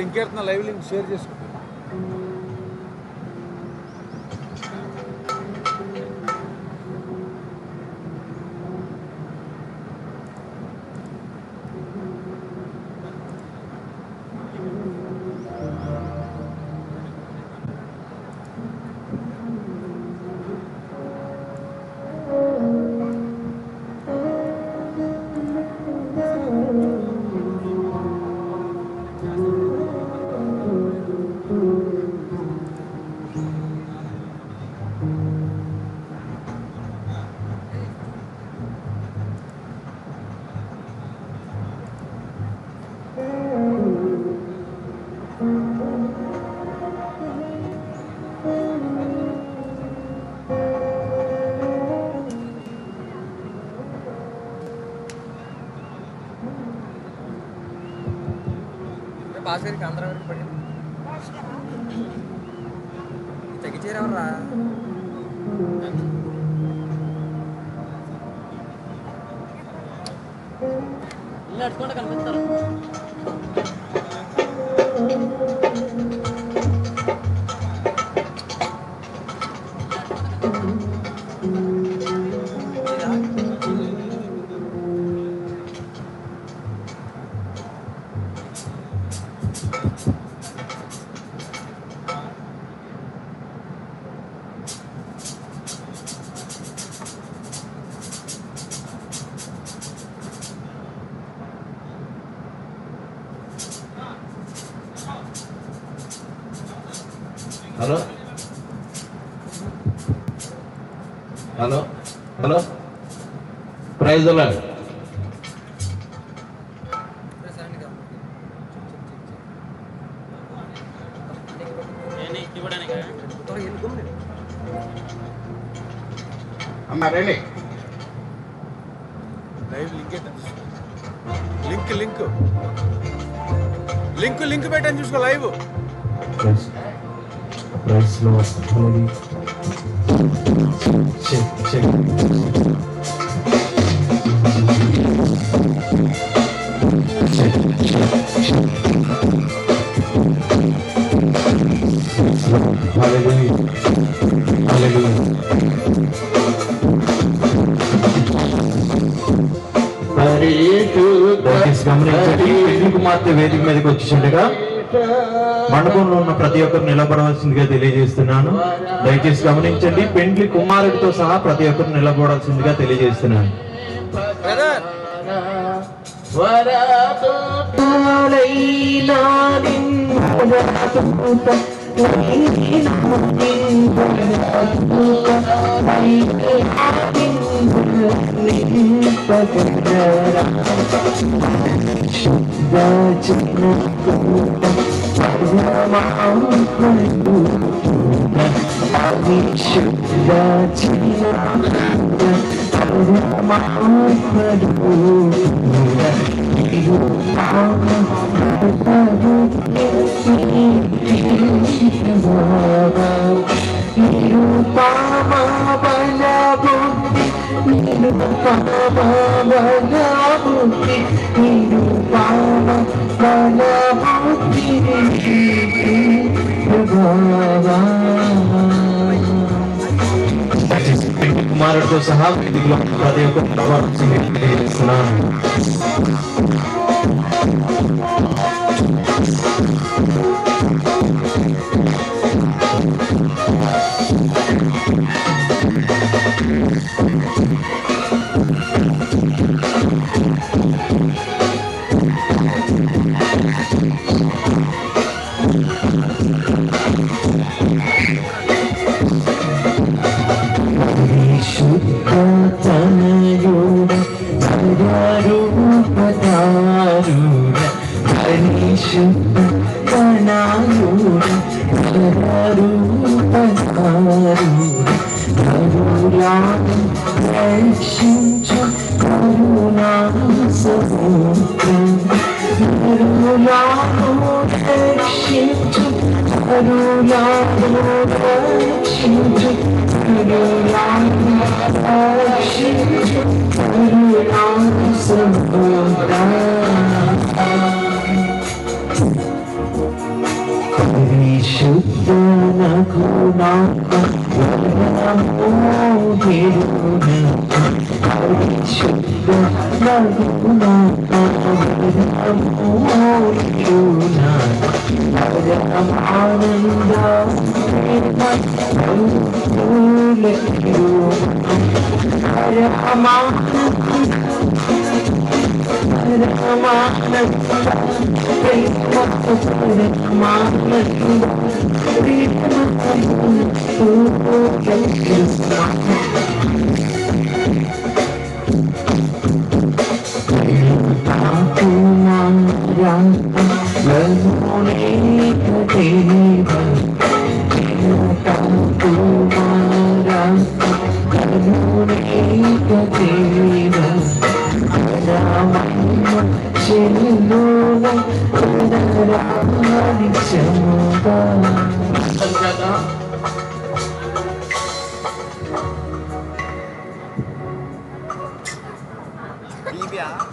Link ఎడుతున్నా, live link share చేసుకో. पास करके आंध्र वరకు పడి తగ్గిచేరేవర్రా ఇలా అడుకుంటా కనిపిస్తారు. హలో హలో హలో ప్రైజ్ అలాడ్ అమ్మా రండి. Live link link link link link పెట్టని చూసుకో లైవ్. ప్రైస్ లో వస్తుంది. చెక్ చెక్ హల్లెలూయా హల్లెలూయా. గమనించండి, పెళ్లి కుమార్తె వేదిక మీదకి వచ్చిండగా మండపంలో ఉన్న ప్రతి ఒక్కరు నిలబడవలసిందిగా తెలియజేస్తున్నాను. దయచేసి గమనించండి, పెండ్లి కుమారుడితో సహా ప్రతి ఒక్కరు నిలబడాల్సిందిగా తెలియజేస్తున్నాను. కుమారుడితో సహా వేదికలో ప్రతి ఒక్కరు తెలియజేస్తున్నాను.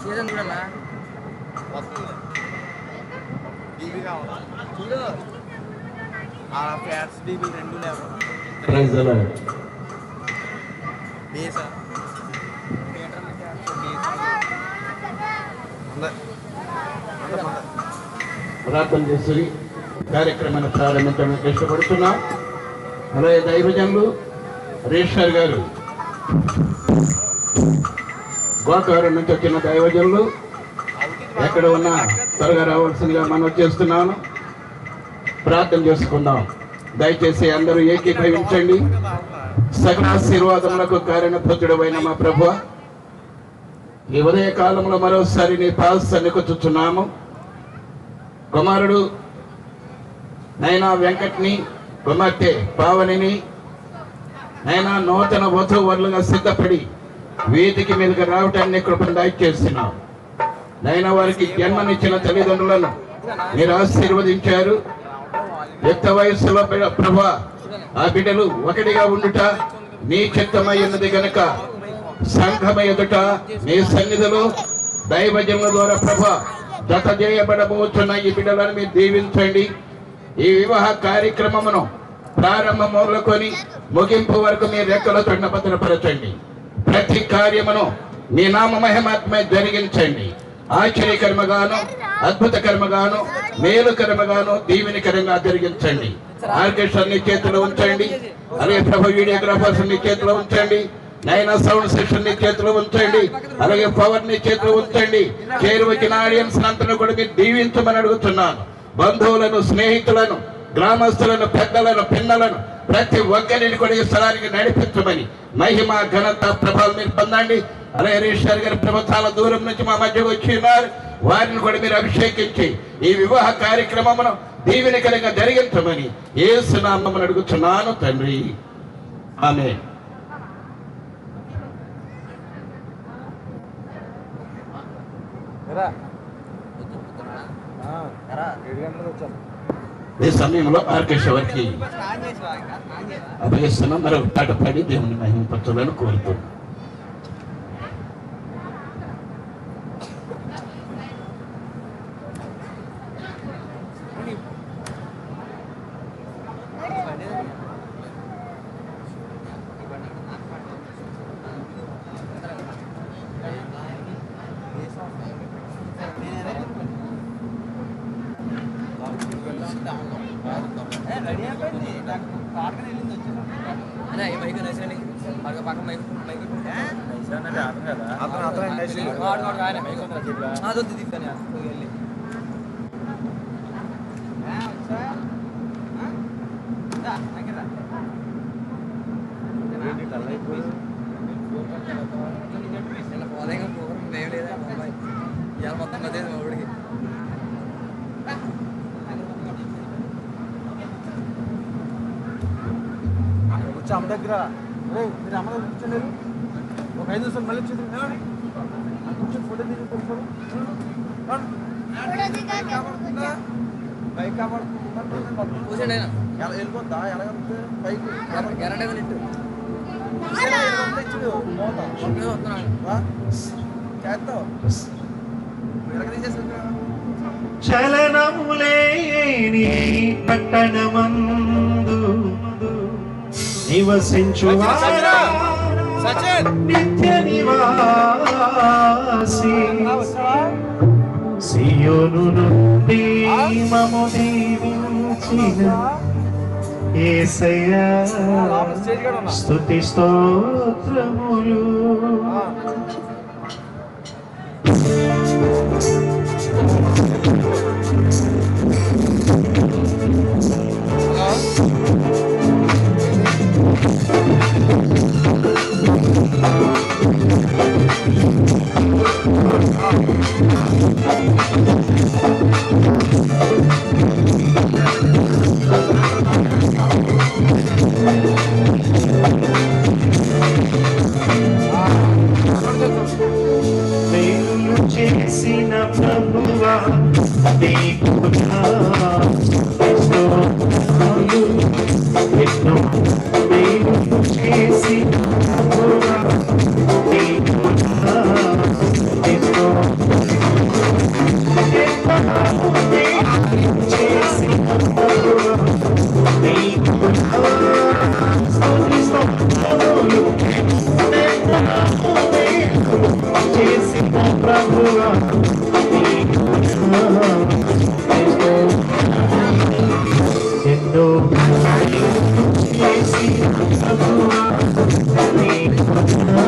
సీజన్ చూడన్నా చూడు ఆ ఫ్యాట్స్ డీబీ రెండు లేవు బేసా ప్రార్థన చేసి కార్యక్రమాన్ని ప్రారంభించడానికి ఇష్టపడుతున్నాం. అలాగే దైవజనులు రేషర్ గారు గోకారం నుంచి వచ్చిన దైవజనులు ఎక్కడ ఉన్నా త్వరగా రావాల్సిందిగా మనం చేస్తున్నాను. ప్రార్థన చేసుకుందాం. దయచేసి అందరూ ఏకీభవించండి. సకల ఆశీర్వాదములకు కారణభూతుడైన మా ప్రభువా, ఈ ఉదయ కాలంలో మరోసారి నీ పాదానికి వచ్చుచున్నాము. కుమారుడు నైనా వెంకట్ని, కుమార్తె పావనిని నైనా నూతన వధువరులుగా సిద్ధపడి వేదిక మీదకి రావటాన్ని కృపను దయచేస్తున్నాం. నైనా వారికి జన్మనిచ్చిన తల్లిదండ్రులను మీరు ఆశీర్వదించారు. యుక్త వయస్సులో ప్రభా ఆ బిడ్డలు ఒకటిగా ఉండుట నీ చిత్తమై ఉన్నది గనుక సంఘమ ఎదుట నీ సన్నిధిలో దైవజనుల ద్వారా ప్రభా జత చేయబడబోతున్న ఈ బిడ్డలను మీరు దీవించండి. ఈ వివాహ కార్యక్రమమును ప్రారంభం మొదలుకొని ముగింపు వరకు మీరు రెక్కలతో భద్రపరచండి. ప్రతి కార్యమును మీ నామ మహిమాత్మే జరిగించండి. ఆశ్చర్యకరముగాను, అద్భుతకరముగాను, మేలుకరముగాను, దీవెనికరంగా జరిగించండి. ఆర్కెస్ట్రా నీ చేతిలో ఉంచండి. అలాగే ప్రభు వీడియోగ్రాఫర్స్ నీ చేతిలో ఉంచండి. నైనా సౌండ్ సెక్షన్ నీ చేతిలో ఉంచండి. అలాగే పవర్ నీ చేతిలో ఉంచండి. చేరువచ్చిన ఆడియన్స్ అంతా కూడా మీరు దీవించమని అడుగుతున్నాను. బంధువులను, స్నేహితులను, గ్రామస్తులను, పెద్దలను, పిన్నలను ప్రతి ఒక్కరిని కూడా ఈ స్థలానికి నడిపించమని మహిమ, ఘనత, ప్రభావం మీరు పొందండి. అలాగే రేషర్ గారి ప్రభు చాలా దూరం నుంచి మా మధ్యకు వచ్చి ఉన్నారు. వారిని కూడా మీరు అభిషేకించి ఈ వివాహ కార్యక్రమమును దీవెనకరంగా జరిగించమని యేసు నామమున అడుగుతున్నాను తండ్రి. ఆమేన్. ఈ సమయంలో ఆర్కెస్ట్రా వారికి అభయస్తున్నాం. మరొక పాట పాడి దేవుని మహిమపరచాలని కోరుతున్నాం. రెడీ అయిపోయింది. మొత్తం అదే ఊడికి వచ్చి అమ్మ దగ్గర మీరు అమ్మ దగ్గర కూర్చోండి ఒక 5 నిమిషాలు మళ్ళీ వచ్చేది కూర్చొని ఫోటో దిగి బైక్ కూర్చోండి అయినా వెళ్ళిపోద్దా ఎలా పైకి గ్యారెంటీ ఇట్టు ఇచ్చుడు చేస్తావు ఎలాగ తీసేసుకుంటా చలనములేని పట్టణమందు నివసించువాడా నిత్య నివాసి సియోను నుండి మము దీవించిన యేసయ్యా స్తుతి స్తోత్రములు. మేలు చేసిన ప్రభువా నీకు నా స్తోత్రములు. ఎన్నో మేలు చేసిన ప్రభువా నీకు నా స్తోత్రములు. ఎన్నో మేలు చేసిన ప్రభువా నీకు నా స్తోత్రములు. చేసిన ప్రభువా నీకు నా ఎన్నో చేసిన ప్రభువా నీకు నా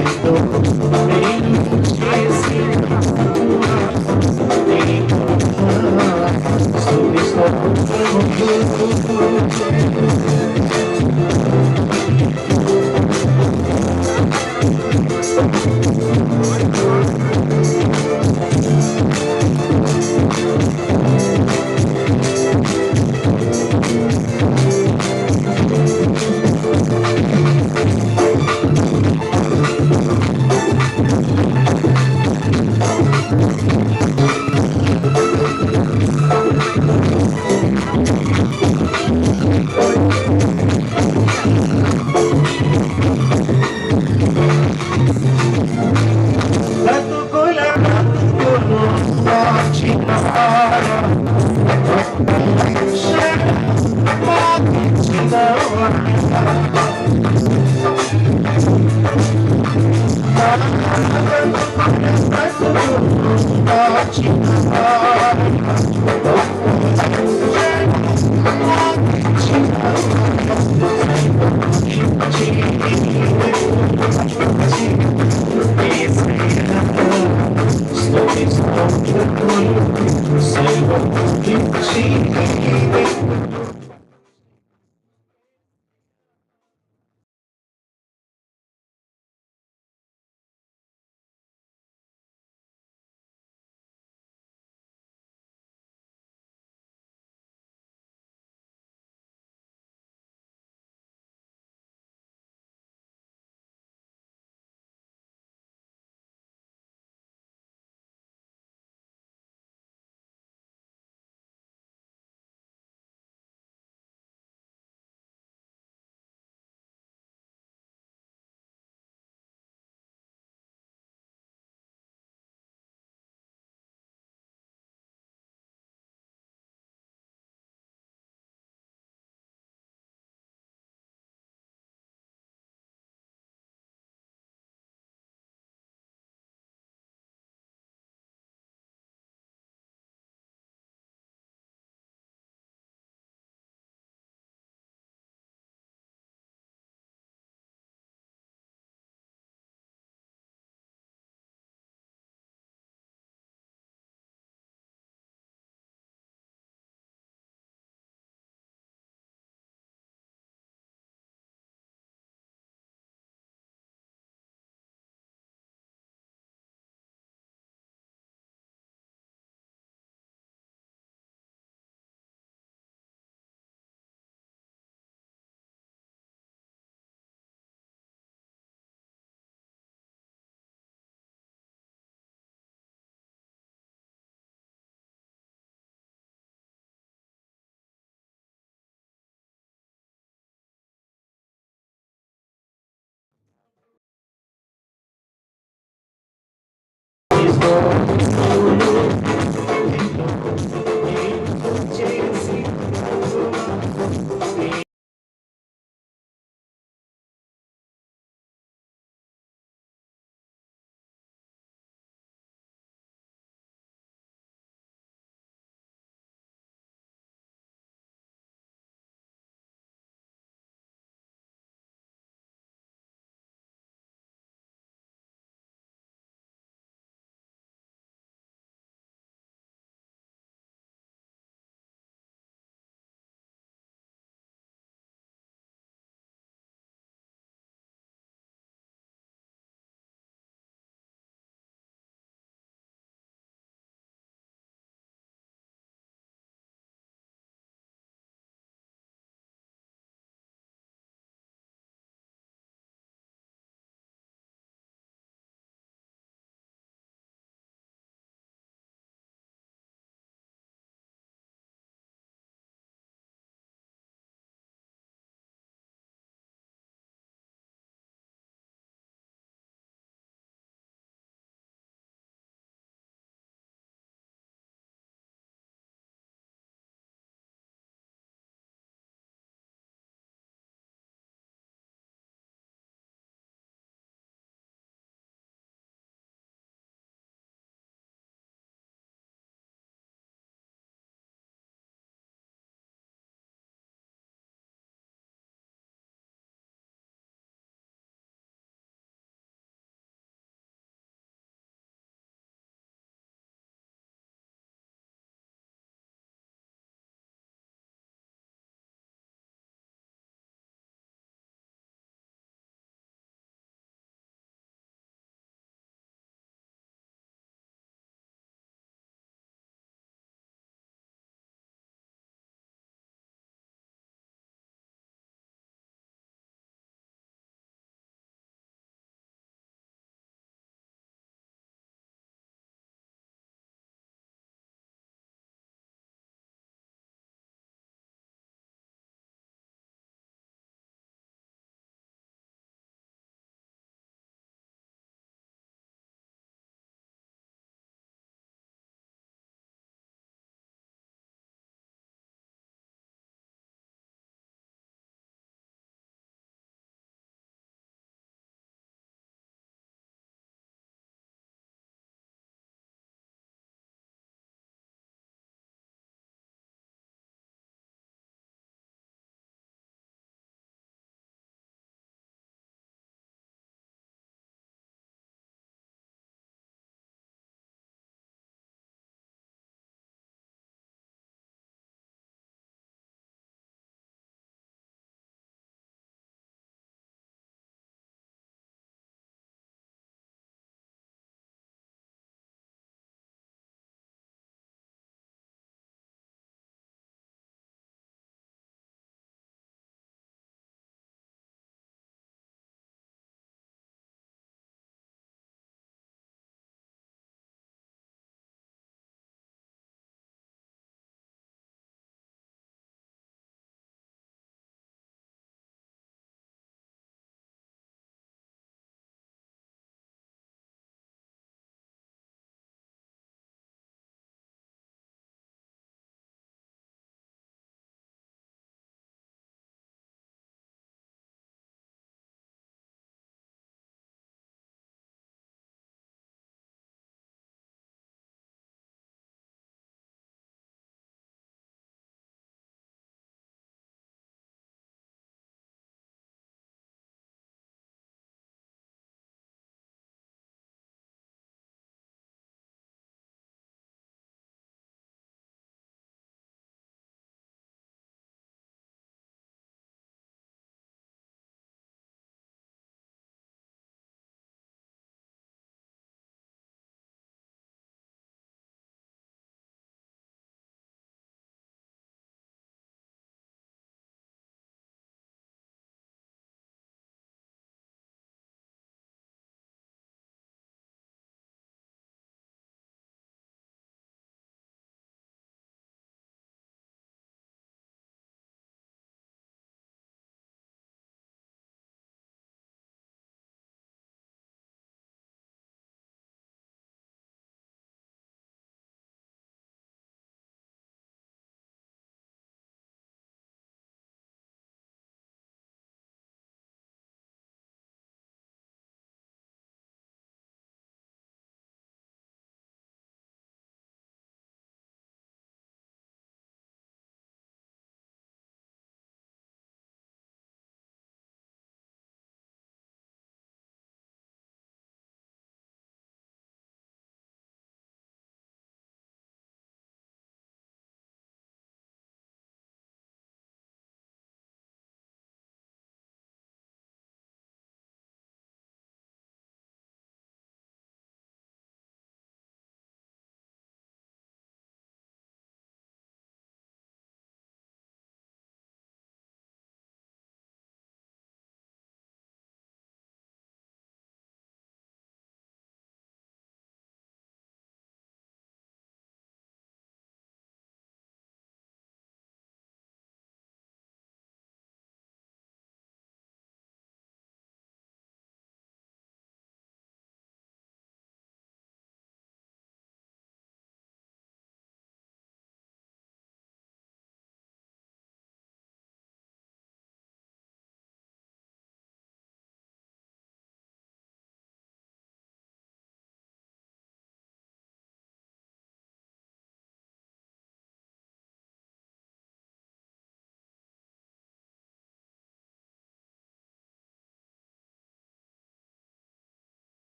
ఎన్నో మేలు చేసిన ప్రభువా నీకు నా స్తుతి స్తోత్రములు.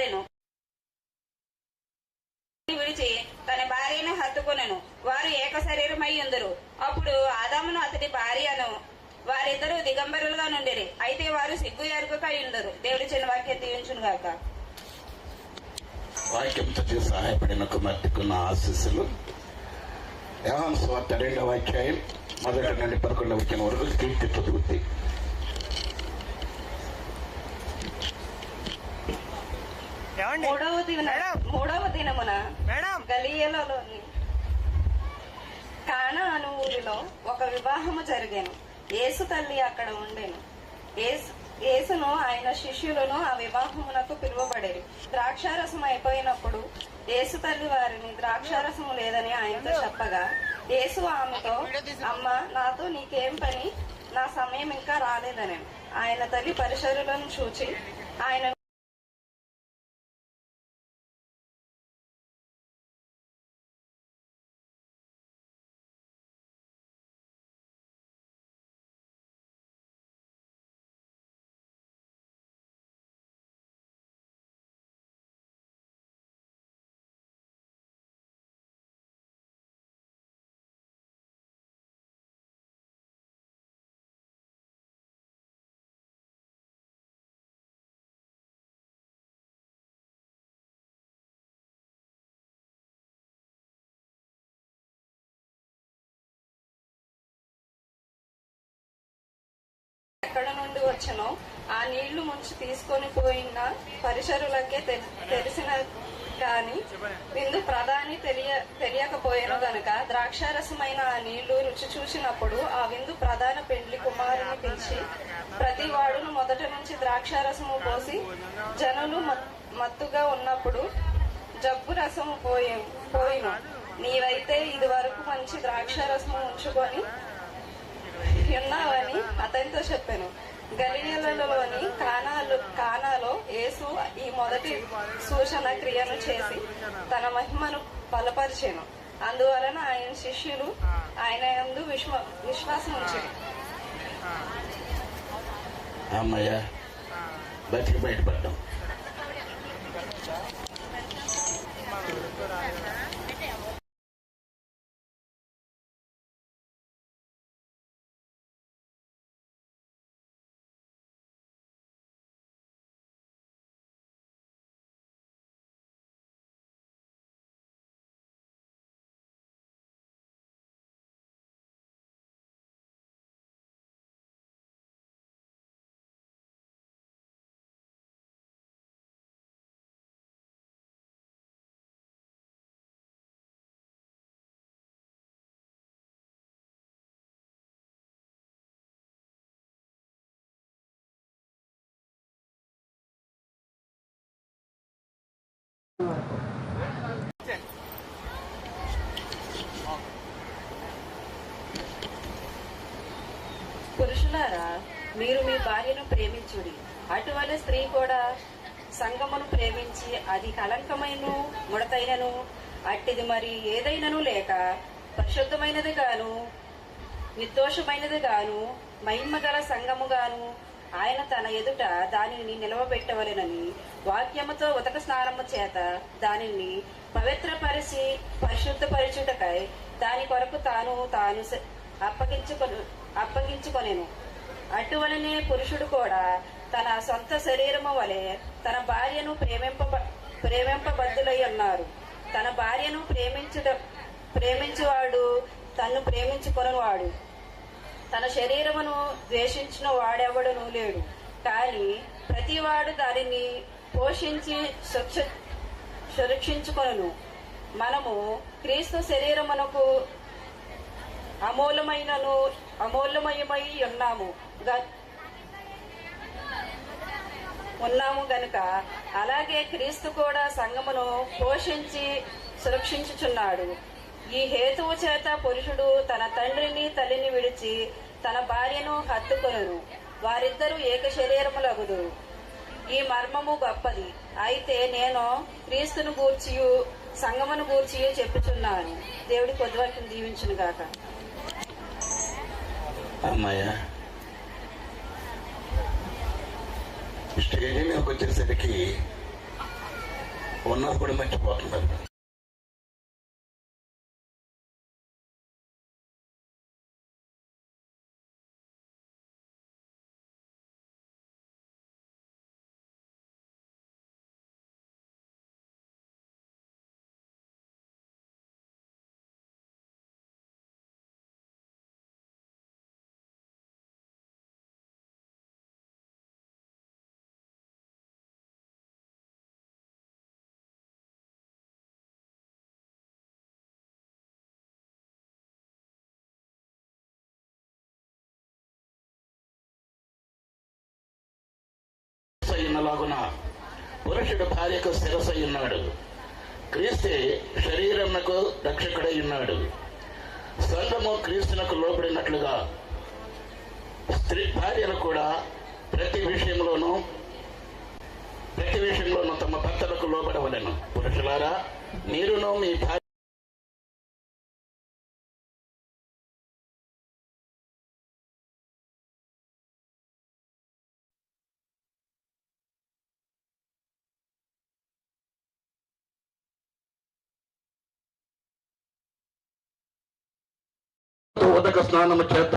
మారెను. విడిచి తన భార్యను హత్తుకొనెను. వారు ఏక శరీరమై ఉందరు. అప్పుడు ఆదామును అతడి భార్యను వారిద్దరూ దిగంబరులుగా నుండిరి. అయితే వారు సిగ్గు ఎరుగక ఉండరు. దేవుడి చిన్న వాక్యం దీవించును గాక. వాక్యంతో సహాయపడిన కుమార్తెకున్న ఆశీస్సులు. యోహాను సువార్త 2వ అధ్యాయం 1 నుండి 11వ వచనం వరకు కీర్తి చదువుతుంది. మూడవ దినమున గలిలయలోని కానా అను ఊరిలో ఒక వివాహము జరిగాను. యేసు తల్లి అక్కడ ఉండెను. యేసును ఆయన శిష్యులను ఆ వివాహమునకు పిలువబడేది. ద్రాక్షారసం అయిపోయినప్పుడు యేసు తల్లి వారిని ద్రాక్షారసము లేదని ఆయనతో చెప్పగా, యేసు ఆమెతో, అమ్మ, నాతో నీకేం పని? నా సమయం ఇంకా రాలేదని. ఆయన తల్లి పరిసరులను చూచి ఆయన ఎక్కడ నుండి వచ్చనో ఆ నీళ్లు ముంచి తీసుకొని పోయిన పరిసరులకే తెలిసిన గాని విందు ప్రధాని తెలియకపోయాను గనుక ద్రాక్షారసమైన ఆ నీళ్లు రుచి చూసినప్పుడు ఆ విందు ప్రధాన పెండ్లి కుమారుని పిలిచి, ప్రతి వాడును మొదట నుంచి ద్రాక్షారసము పోసి జనులు మత్తుగా ఉన్నప్పుడు జబ్బు రసము పోయిను. నీవైతే ఇది వరకు మంచి ద్రాక్షారసము ఉంచుకొని ఉన్నావని అతనితో చెప్పాను. గలిలయలోని కానాలో యేసు ఈ మొదటి సూచన క్రియను చేసి తన మహిమను బలపరిచెను. అందువలన ఆయన శిష్యులు ఆయన యందు విశ్వాసం ఉంచారు. అమ్మయ్య బతికి బయటపడ్డాం. పురుషులారా, మీరు మీ భార్యను ప్రేమించుడి. అటువలే స్త్రీ కూడా సంగమును ప్రేమించి అది కలంకమైన ముడతైనను అట్టిది మరి ఏదైనను లేక పరిశుద్ధమైనది గాను నిర్దోషమైనది గాను మహిమగల సంగము గాను ఆయన తన ఎదుట దానిని నిలవబెట్టవలెనని వాక్యముతో ఉతక స్నానము చేత దానిని పవిత్రపరిచి పరిశుద్ధపరచుటకై దాని కొరకు తాను అప్పగించుకొనెను. అటువలనే పురుషుడు కూడా తన సొంత శరీరము వలె తన భార్యను ప్రేమింపబద్ధులై ఉన్నారు. తన భార్యను ప్రేమించువాడు తన్ను ప్రేమించుకొనువాడు. తన శరీరమును ద్వేషించిన వాడెవడనూ లేడు. కానీ ప్రతివాడు దానిని పోషించి సురక్షించుకొనును. మనము క్రీస్తు శరీరమునకు అమూల్యమయమై ఉన్నాము గనుక అలాగే క్రీస్తు కూడా సంఘమును పోషించి సురక్షించుచున్నాడు. ఈ హేతువు చేత పురుషుడు తన తండ్రిని తల్లిని విడిచి తన భార్యను హత్తుకొనును, వారిద్దరూ ఏక శరీరములగుదురు. ఈ మర్మము గొప్పది. అయితే నేను క్రీస్తును గూర్చియు సంఘమును గూర్చియు చెప్పుచున్నాను. దేవుడి కొద్దివాక్యం దీవించును గాక. అమ్మాయ స్టేజీ మీదకి వచ్చేసరికి ఉన్నది కూడా మర్చిపోతున్నారు. లాగున పురుషుడు భార్యకు శిరసై ఉన్నాడు. క్రీస్తే శరీరమునకు రక్షకుడై ఉన్నాడు. సంఘము క్రీస్తునకు లోబడినట్లుగా భార్యలు కూడా ప్రతి విషయంలోనూ తమ భర్తలకు లోబడవలెను. పురుషులారా, మీరును మీ భార్య ఉదక స్నానము చేత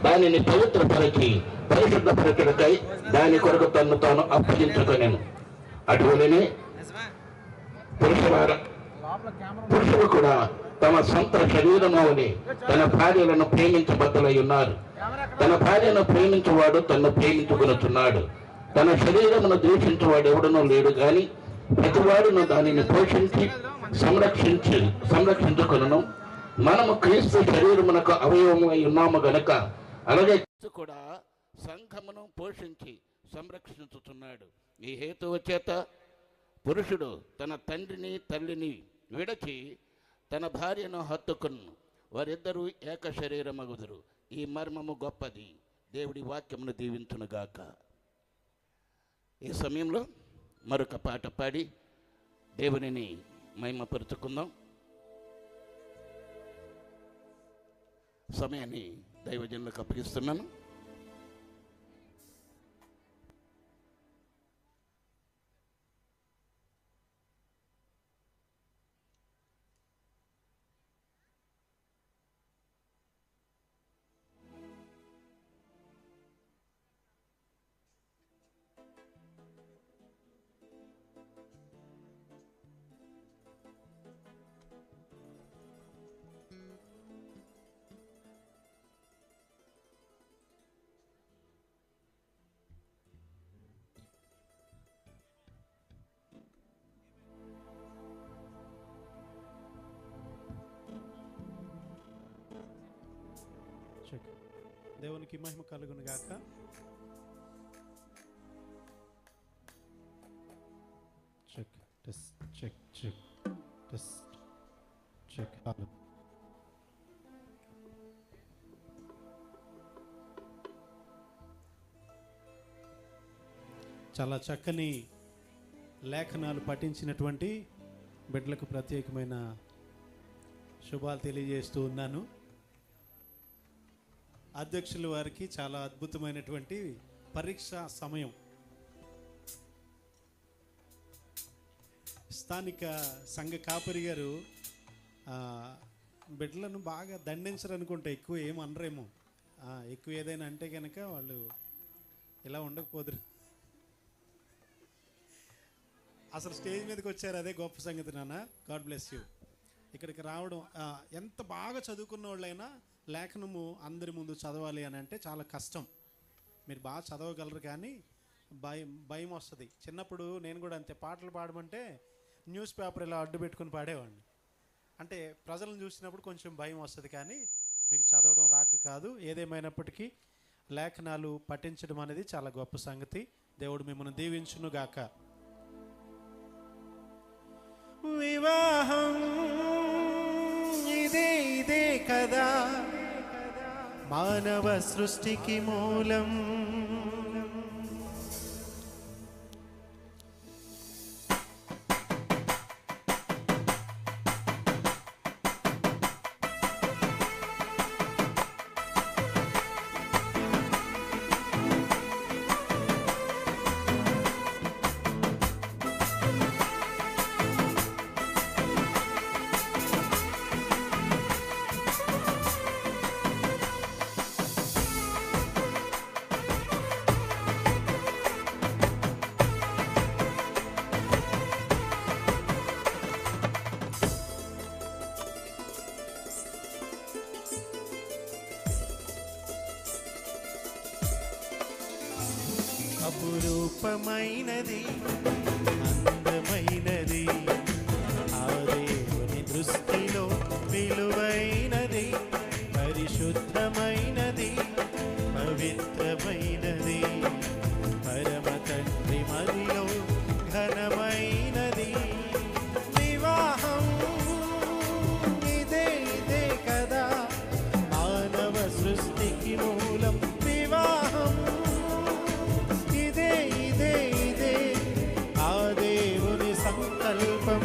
దానిని పవిత్రపరచి పరిశుద్ధపరచుటకై దాని కొరకు తను తాను అప్పగించుకొనెను. అటువలనే పురుషులు కూడా తమ సొంత శరీరముని తన భార్యలను ప్రేమించబద్దులై ఉన్నారు. తన భార్యను ప్రేమించువాడు తను ప్రేమించుకొనుచున్నాడు. తన శరీరమును ద్వేషించువాడు ఎవడనూ లేడు గాని ప్రతివాడును దానిని పోషించి సంరక్షించుకొనును. మనము క్రీస్తు శరీరమునకు అవయవము అయి ఉన్నాము గనక అలాగే కూడా సంఘమును పోషించి సంరక్షించుతున్నాడు. ఈ హేతువు చేత పురుషుడు తన తండ్రిని తల్లిని విడచి తన భార్యను హత్తుకును, వారిద్దరూ ఏక శరీరమగుదురు. ఈ మర్మము గొప్పది. దేవుడి వాక్యమును దీవించునుగాక. ఈ సమయంలో మరొక పాట పాడి దేవునిని మహిమపరుచుకుందాం. సమయాన్ని దైవజనులకు అప్పగిస్తున్నాను. దేవునికి మహిమ కలుగును గాక. Check test check check test check. చాలా చక్కని లేఖనాలు పఠించినటువంటి బిడ్డలకు ప్రత్యేకమైన శుభాలు తెలియజేస్తూ ఉన్నాను. అధ్యక్షుల వారికి చాలా అద్భుతమైనటువంటి పరీక్ష సమయం. స్థానిక సంఘ కాపరి గారు బిడ్డలను బాగా దండించరు అనుకుంటే, ఎక్కువ ఏం అనరేమో. ఎక్కువ ఏదైనా అంటే కనుక వాళ్ళు ఇలా ఉండకపోదురు. అసలు స్టేజ్ మీదకి వచ్చారు, అదే గొప్ప సంగతి నాన్న. God bless you. ఇక్కడికి రావడం, ఎంత బాగా చదువుకున్న వాళ్ళైనా లేఖనము అందరి ముందు చదవాలి అని అంటే చాలా కష్టం. మీరు బాగా చదవగలరు కానీ భయం వస్తుంది. చిన్నప్పుడు నేను కూడా అంతే, పాటలు పాడమంటే న్యూస్ పేపర్ ఇలా అడ్డు పెట్టుకుని పాడేవాడిని. అంటే ప్రజలను చూసినప్పుడు కొంచెం భయం వస్తుంది, కానీ మీకు చదవడం రాక కాదు. ఏదేమైనప్పటికీ లేఖనాలు పఠించడం అనేది చాలా గొప్ప సంగతి. దేవుడు మిమ్మల్ని దీవించునుగాక. వివాహం ఇదే కదా మానవ సృష్టికి మూలం. అపురూపమైనది అందమైనది ఆ దేవుని దృష్టిలో విలువైనది పరిశుద్ధమైనది పవిత్రమైనది పరమ తండ్రి మదిలో ఘనమైనది వివాహం ఇదే ఇదే కదా మానవ సృష్టికి మూలం వివాహం ఇదే ఇదే ఇదే ఆ దేవుని సంకల్పం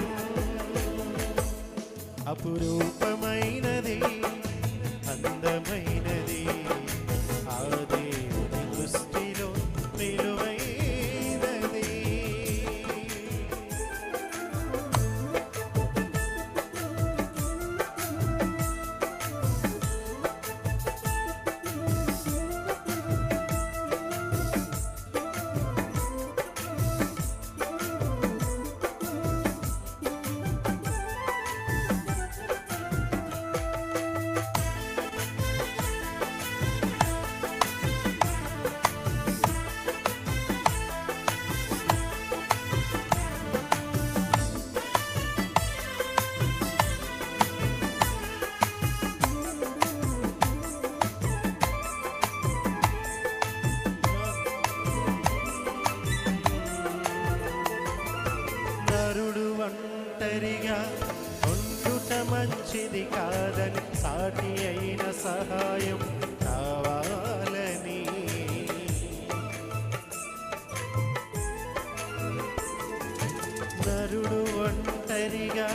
అపురూపమైనది అందమైనది ఆ దేవుని దృష్టిలో విలువైనది. నరుడు ఒంటరిగా ఉండుట మంచిది కాదని సాటి అయిన సహాయం కావాలని నరుడు ఒంటరిగా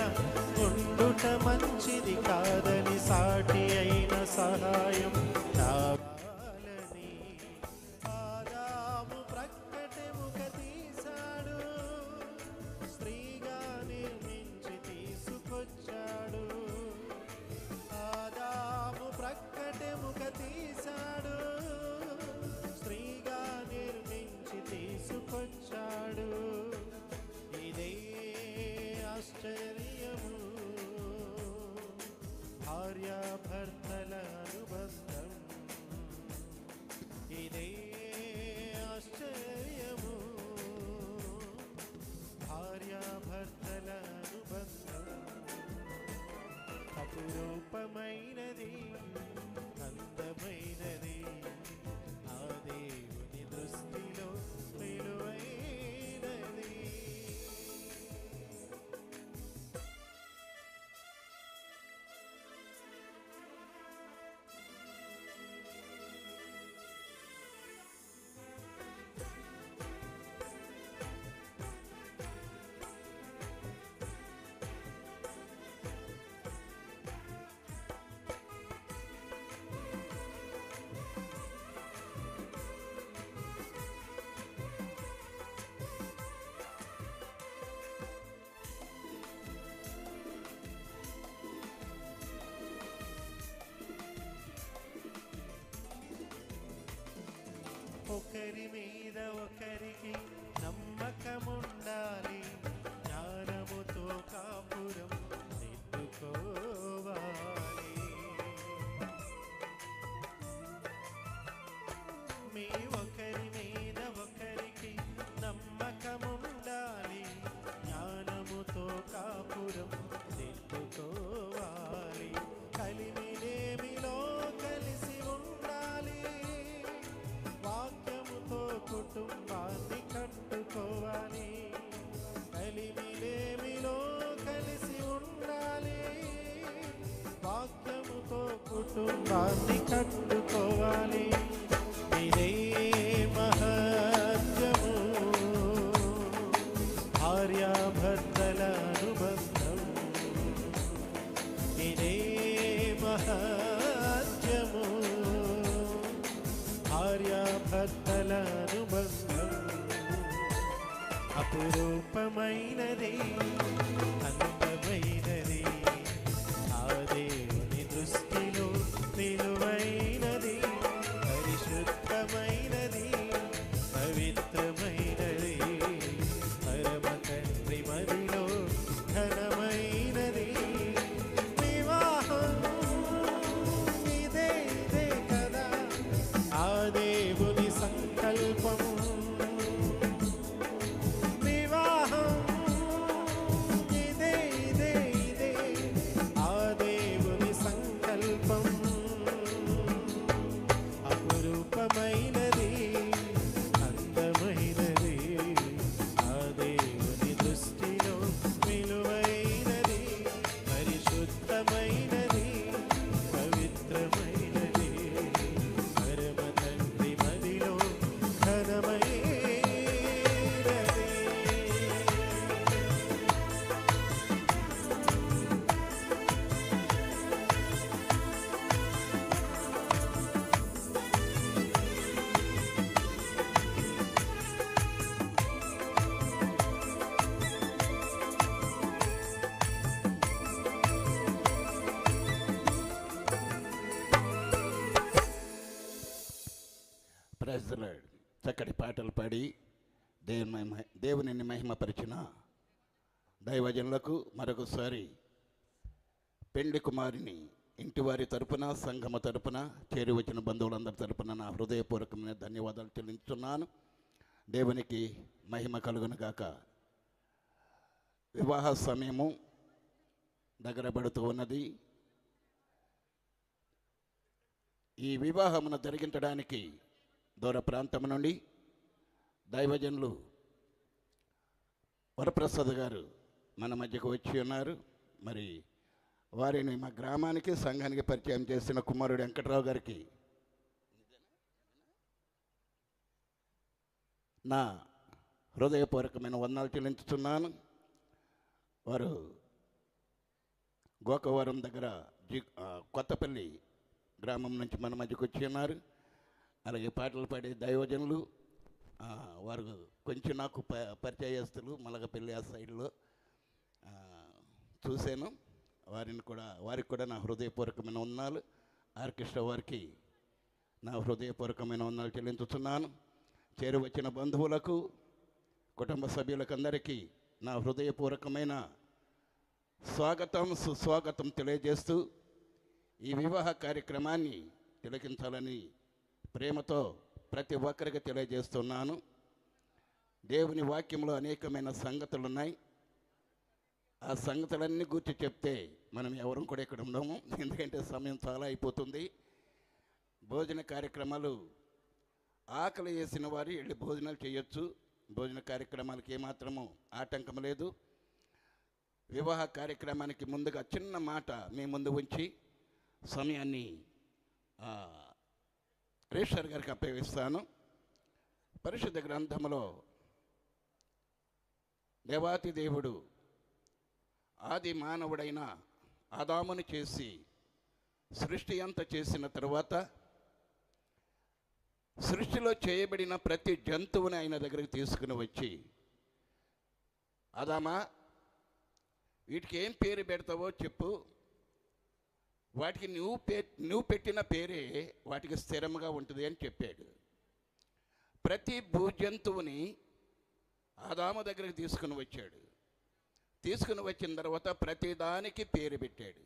ఉండుట మంచిది కాదని సాటి అయిన సహాయం కావాలని ఆదాము ప్రక్కటెముక తీశాడు స్త్రీగా నిర్మించి తీసుకొచ్చాడు ఆదాము ప్రక్కటెముక తీశాడు స్త్రీగా నిర్మించి తీసుకొచ్చాడు ఇదే ఆశ్చర్యము భార్యాభర్తల అనుబంధం ఇదే ఆశ్చర్యము భార్యాభర్తల అనుబంధం అపురూపమైనది అందమైనది ఆ దేవుని దృష్టిలో విలువైనది. ఒకరి మీద ఒకరికి నమ్మకముండాలి జ్ఞానముతో కాపురం నెట్టుకోవాలి మీ ఒకరి మీద ఒకరికి నమ్మకముండాలి జ్ఞానముతో కాపురం నెట్టుకోవాలి కలిమిలేమిలో కలిసి ఉండాలి వాక్యముతో కుటుంబాన్ని కట్టుకోవాలి కలిమిలేమిలో కలిసి ఉండాలి వాక్యముతో కుటుంబాన్ని కట్టుకోవాలి ఇదే మహత్యము భార్యాభర్తల అనుబంధం ఇదే మహత్యము భార్యాభర్తల అనుబంధం అపురూపమైనది అందమైనది ఆ దేవుని దృష్టిలో విలువైనది పరిశుద్ధమైనది పవిత్రమైనది పరమ తండ్రి మదిలో ఘనమైనది వివాహం ఇదే ఇదే కదా ఆ దేవుని సంకల్పం ప్రైజ్ ది లార్డ్. చక్కటి పాటలు పాడి దేవుని మహిమపరిచిన దైవజనులకు మరొకసారి పెండ్లి కుమారిని ఇంటి వారి తరపున, సంఘమ తరపున, చేరి వచ్చిన బంధువులందరి తరపున నా హృదయపూర్వకమైన ధన్యవాదాలు చెల్లించుతున్నాను. దేవునికి మహిమ కలుగును గాక. వివాహ సమయము దగ్గర పడుతూ ఉన్నది. ఈ వివాహమును జరిగించడానికి దూర ప్రాంతం నుండి దైవజనులు వరప్రసాద్ గారు మన మధ్యకు వచ్చి ఉన్నారు. మరి వారిని మా గ్రామానికి, సంఘానికి పరిచయం చేసిన కుమారుడు వెంకట్రావు గారికి నా హృదయపూర్వకమైన వందనాలు చెల్లించుతున్నాను. వారు గోకవరం దగ్గర కొత్తపల్లి గ్రామం నుంచి మన మధ్యకు వచ్చి ఉన్నారు. అలాగే పాటలు పాడే దైవజనులు వారు కొంచెం నాకు పరిచయస్తులు. మలగపల్లి ఆ సైడ్లో చూశాను. వారికి కూడా నా హృదయపూర్వకమైన వందనాలు. ఆర్కెస్ట్రా వారికి నా హృదయపూర్వకమైన వందనాలు చెల్లించుతున్నాను. చేరి వచ్చిన బంధువులకు, కుటుంబ సభ్యులకు అందరికీ నా హృదయపూర్వకమైన స్వాగతం, సుస్వాగతం తెలియజేస్తూ ఈ వివాహ కార్యక్రమాన్ని తిలకించాలని ప్రేమతో ప్రతి ఒక్కరికి తెలియజేస్తున్నాను. దేవుని వాక్యంలో అనేకమైన సంగతులు ఉన్నాయి. ఆ సంగతులన్నీ గురించి చెప్తే మనం ఎవరం కూడా ఇక్కడ ఉండము, ఎందుకంటే సమయం చాలా అయిపోతుంది. భోజన కార్యక్రమాలు ఆకలి వేసిన వారు వెళ్ళి భోజనాలు చేయొచ్చు. భోజన కార్యక్రమాలకి ఏమాత్రము ఆటంకం లేదు. వివాహ కార్యక్రమానికి ముందుగా చిన్న మాట మీ ముందు ఉంచి సమయాన్ని రేషర్ గారికి అప్పగిస్తాను. పరిశుద్ధ గ్రంథంలో దేవాతి దేవుడు ఆది మానవుడైన ఆదామును చేసి సృష్టి అంతా చేసిన తరువాత సృష్టిలో చేయబడిన ప్రతి జంతువుని ఆయన దగ్గరికి తీసుకుని వచ్చి, ఆదామా, వీటికి ఏం పేరు పెడతావో చెప్పు, వాటికి నువ్వు పెట్టిన పేరే వాటికి స్థిరంగా ఉంటుంది అని చెప్పాడు. ప్రతి భూజంతువుని ఆదాము దగ్గరికి తీసుకుని వచ్చాడు. తీసుకుని వచ్చిన తర్వాత ప్రతి దానికి పేరు పెట్టాడు.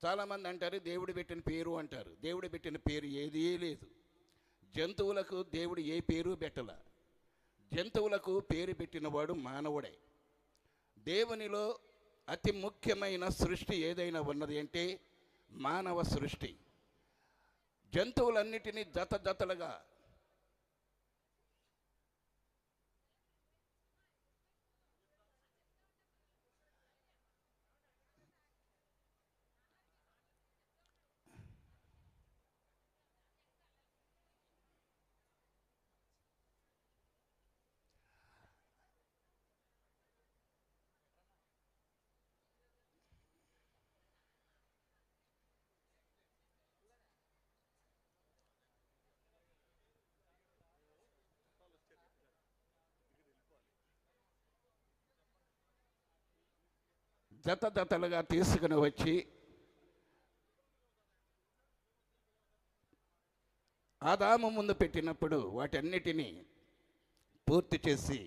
చాలామంది అంటారు దేవుడు పెట్టిన పేరు అంటారు. దేవుడు పెట్టిన పేరు ఏదీ లేదు. జంతువులకు దేవుడు ఏ పేరు పెట్టల. జంతువులకు పేరు పెట్టినవాడు మానవుడే. దేవునిలో అతి ముఖ్యమైన సృష్టి ఏదైనా ఉన్నది అంటే మానవ సృష్టి. జంతువులన్నిటినీ జతలుగా జతలుగా తీసుకుని వచ్చి ఆదాము ముందు పెట్టినప్పుడు వాటన్నిటినీ పూర్తి చేసి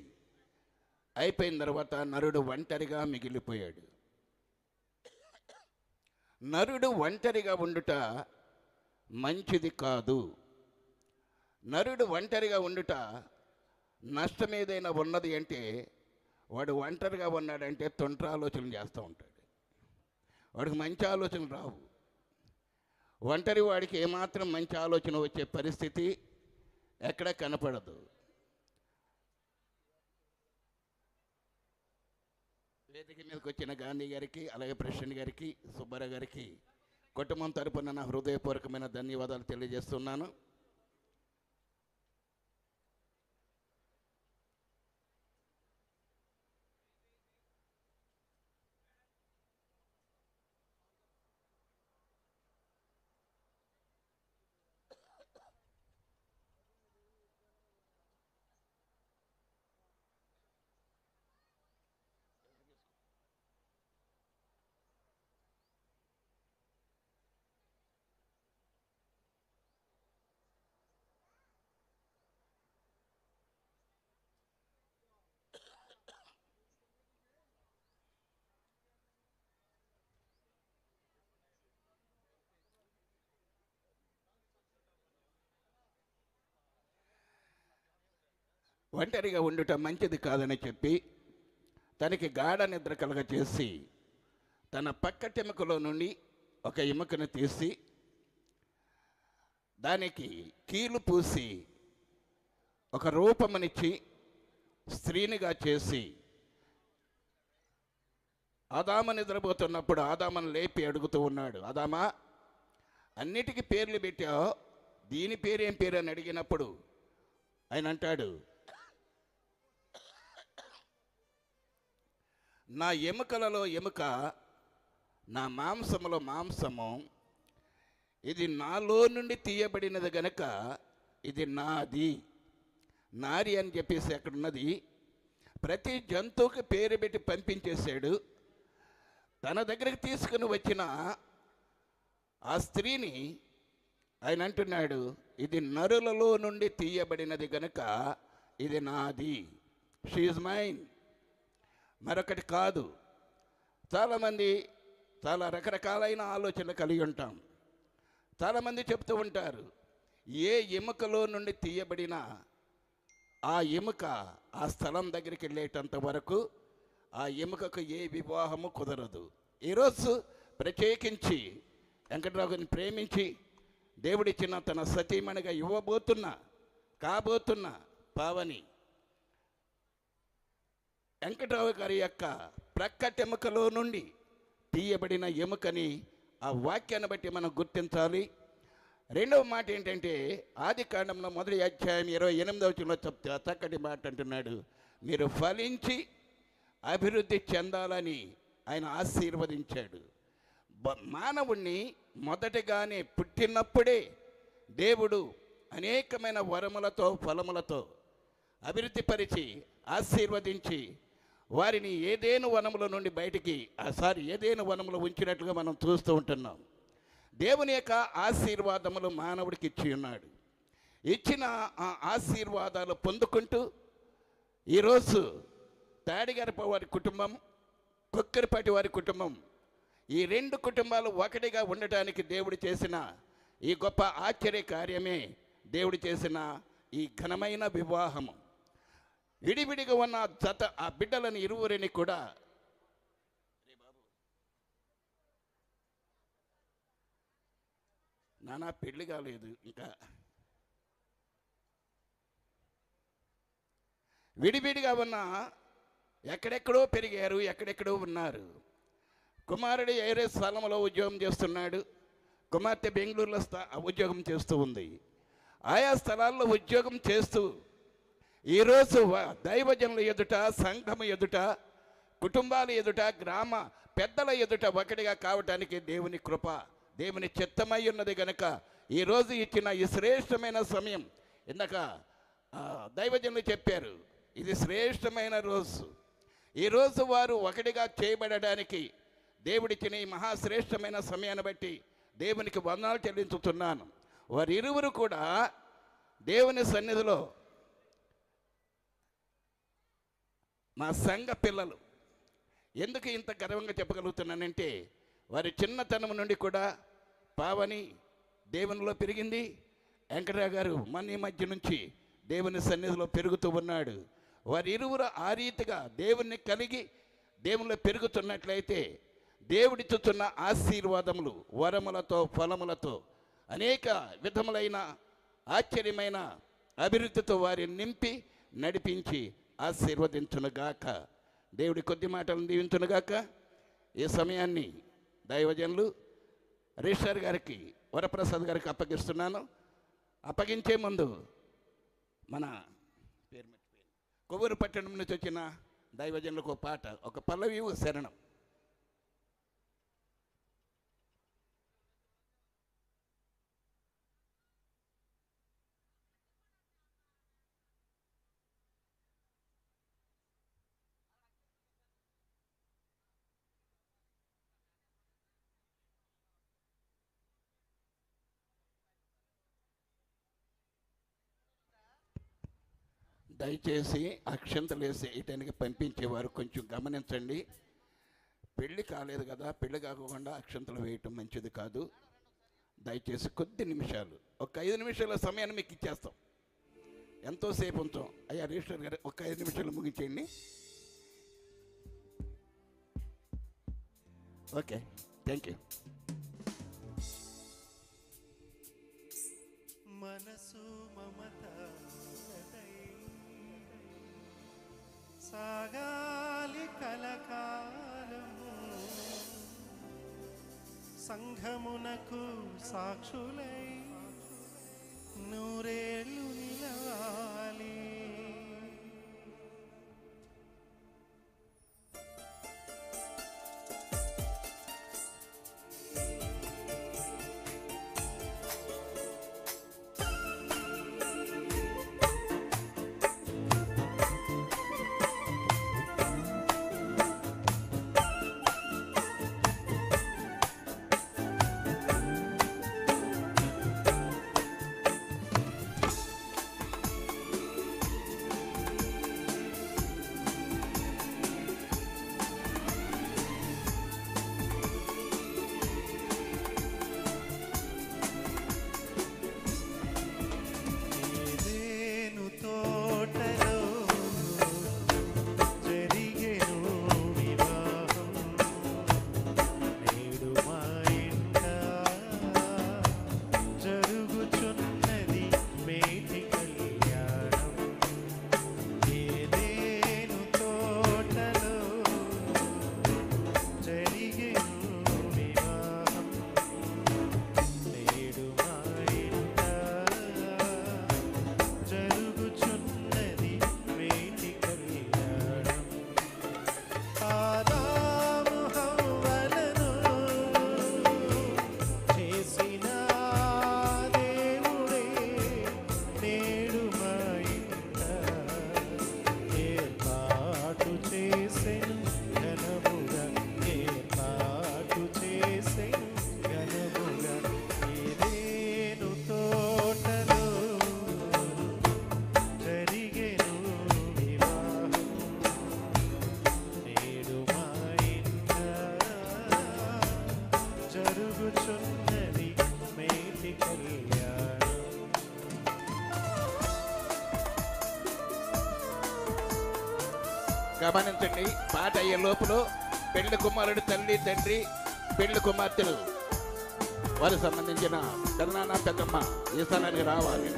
అయిపోయిన తర్వాత నరుడు ఒంటరిగా మిగిలిపోయాడు. నరుడు ఒంటరిగా ఉండుట మంచిది కాదు. నరుడు ఒంటరిగా ఉండుట నష్టం ఏదైనా ఉన్నది అంటే వాడు ఒంటరిగా ఉన్నాడంటే తొంటరి ఆలోచనలు చేస్తూ ఉంటాడు. వాడికి మంచి ఆలోచనలు రావు. ఒంటరి వాడికి ఏమాత్రం మంచి ఆలోచన వచ్చే పరిస్థితి ఎక్కడ కనపడదు. వేదిక మీదకి వచ్చిన గాంధీ గారికి, అలాగే ప్రెసిడెంట్ గారికి, సుబ్బారావు గారికి కుటుంబం తరపున నా హృదయపూర్వకమైన ధన్యవాదాలు తెలియజేస్తున్నాను. ఒంటరిగా ఉండుట మంచిది కాదని చెప్పి తనకి గాఢ నిద్ర కలగ చేసి తన పక్కటెముకలో నుండి ఒక ఎముకను తీసి దానికి కీలు పూసి ఒక రూపమునిచ్చి స్త్రీనిగా చేసి ఆదాము నిద్రపోతున్నప్పుడు ఆదామును లేపి అడుగుతూ ఉన్నాడు, ఆదామా అన్నిటికీ పేర్లు పెట్టావు, దీని పేరేం పేరు అని అడిగినప్పుడు ఆయన అంటాడు, నా ఎముకలలో ఎముక, నా మాంసములో మాంసము, ఇది నాలో నుండి తీయబడినది గనక ఇది నాది. నారి అని చెప్పేసి అక్కడ ఉన్నది. ప్రతి జంతువుకి పేరు పెట్టి పంపించేశాడు. తన దగ్గరికి తీసుకుని వచ్చిన ఆ స్త్రీని ఆయన అంటున్నాడు, ఇది నరులలో నుండి తీయబడినది గనక ఇది నాది, షీఈ్ మైన్, మరొకటి కాదు. చాలామంది చాలా రకరకాలైన ఆలోచనలు కలిగి ఉంటాం. చాలామంది చెప్తూ ఉంటారు, ఏ ఎముకలో నుండి తీయబడిన ఆ ఎముక ఆ స్థలం దగ్గరికి వెళ్ళేటంత వరకు ఆ ఎముకకు ఏ వివాహము కుదరదు. ఈరోజు ప్రత్యేకించి వెంకట్రావు గారిని ప్రేమించి దేవుడిచ్చిన తన సతీమణిగా కాబోతున్న పావని వెంకట్రావు గారి యొక్క ప్రక్కటెముకలో నుండి తీయబడిన ఎముకని ఆ వాక్యాన్ని బట్టి మనం గుర్తించాలి. రెండవ మాట ఏంటంటే, ఆది కాండంలో 1వ అధ్యాయం 28వ వచనంలో చెప్తే చక్కటి మాట అంటున్నాడు, మీరు ఫలించి అభివృద్ధి చెందాలని ఆయన ఆశీర్వదించాడు. మానవుణ్ణి మొదటగానే పుట్టినప్పుడే దేవుడు అనేకమైన వరములతో ఫలములతో అభివృద్ధిపరిచి ఆశీర్వదించి వారిని ఏదేను వనముల నుండి ఏదేను వనములో ఉంచినట్లుగా మనం చూస్తూ ఉంటున్నాం. దేవుని యొక్క ఆశీర్వాదములు మానవుడికి ఇచ్చి ఉన్నాడు. ఇచ్చిన ఆ ఆశీర్వాదాలు పొందుకుంటూ ఈరోజు తాడిగరప వారి కుటుంబం, కొక్కరిపాటి వారి కుటుంబం, ఈ రెండు కుటుంబాలు ఒకటిగా ఉండటానికి దేవుడు చేసిన ఈ గొప్ప ఆశ్చర్య కార్యమే దేవుడు చేసిన ఈ ఘనమైన వివాహము. విడివిడిగా ఉన్న ఆ బిడ్డలను ఇరువురిని కూడా నానా పెళ్లి కాలేదు, ఇంకా విడివిడిగా ఉన్న ఎక్కడెక్కడో పెరిగారు, ఎక్కడెక్కడో ఉన్నారు. కుమారుడు ఏరే స్థలంలో ఉద్యోగం చేస్తున్నాడు, కుమార్తె బెంగళూరులో ఉద్యోగం చేస్తూ ఉంది. ఆయా స్థలాల్లో ఉద్యోగం చేస్తూ ఈరోజు దైవజనుల ఎదుట, సంఘము ఎదుట, కుటుంబాల ఎదుట, గ్రామ పెద్దల ఎదుట ఒకటిగా కావటానికి దేవుని కృప, దేవుని చిత్తమై ఉన్నది కనుక ఈరోజు ఇచ్చిన ఈ శ్రేష్టమైన సమయం. ఇందాక దైవజనులు చెప్పారు, ఇది శ్రేష్టమైన రోజు. ఈరోజు వారు ఒకటిగా చేయబడడానికి దేవుడిచ్చిన ఈ మహాశ్రేష్టమైన సమయాన్ని బట్టి దేవునికి వందనాలు చెల్లించుతున్నాను. వారిరువురు కూడా దేవుని సన్నిధిలో మా సంఘ పిల్లలు. ఎందుకు ఇంత గర్వంగా చెప్పగలుగుతున్నానంటే, వారి చిన్నతనం నుండి కూడా పావని దేవునిలో పెరిగింది. వెంకటరావు గారు మన మధ్య నుంచి దేవుని సన్నిధిలో పెరుగుతూ ఉన్నాడు. వారి ఇరువురు ఆ రీతిగా దేవుణ్ణి కలిగి దేవునిలో పెరుగుతున్నట్లయితే దేవుడిచ్చుతున్న ఆశీర్వాదములు, వరములతో, ఫలములతో, అనేక విధములైన ఆశ్చర్యమైన అభివృద్ధితో వారిని నింపి నడిపించి ఆశీర్వదించునుగాక. దేవుడి కొద్ది మాటలను దీవించునుగాక. ఈ సమయాన్ని దైవజనులు రిషర్ గారికి, వరప్రసాద్ గారికి అప్పగిస్తున్నాను. అప్పగించే ముందు మన పేరు మర్చిపోయింది, కొవ్వూరు పట్టణం నుంచి వచ్చిన దైవజనులకు పాట, ఒక పల్లవి శరణం. దయచేసి అక్షంతలు వేసేయటానికి పంపించేవారు కొంచెం గమనించండి. పెళ్ళి కాలేదు కదా, పెళ్ళి కాకుండా అక్షంతలు వేయటం మంచిది కాదు. దయచేసి కొద్ది నిమిషాలు, ఒక 5 నిమిషాల సమయాన్ని మీకు ఇచ్చేస్తాం. ఎంతోసేపు ఉంచాం. అయ్యా రిజిస్టర్ గారు ఒక్క 5 నిమిషాలు ముగించేయండి. Okay, thank you. మనసు మమత సాగాలి కలకాలము, సంఘమునకు సాక్షులై నూరేళ్ళు నిలవాలి. గమనించండి, పాట అయ్యే లోపల పెళ్లి కుమారుడు తల్లి తండ్రి పెళ్లి కుమార్తెలు వారికి సంబంధించిన పెదనాన్న పెద్దమ్మ ఈ స్థలానికి రావాలి.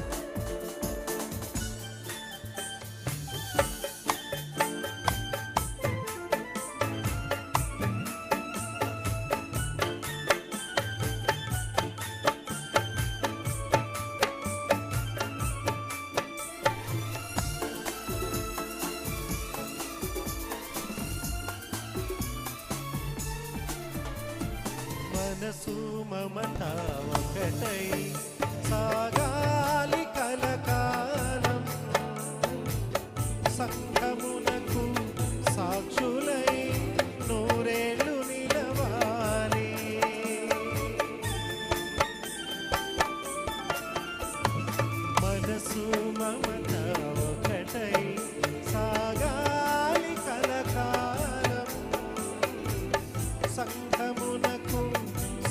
మనసు మమత ఒకటై సాగాలి కలకాలం, సంఘమునకు సాక్షులై నూరేళ్ళు నిలవాలి. మనసు మమత ఒకటై సాగాలి కలకాలం, సంఘమునకు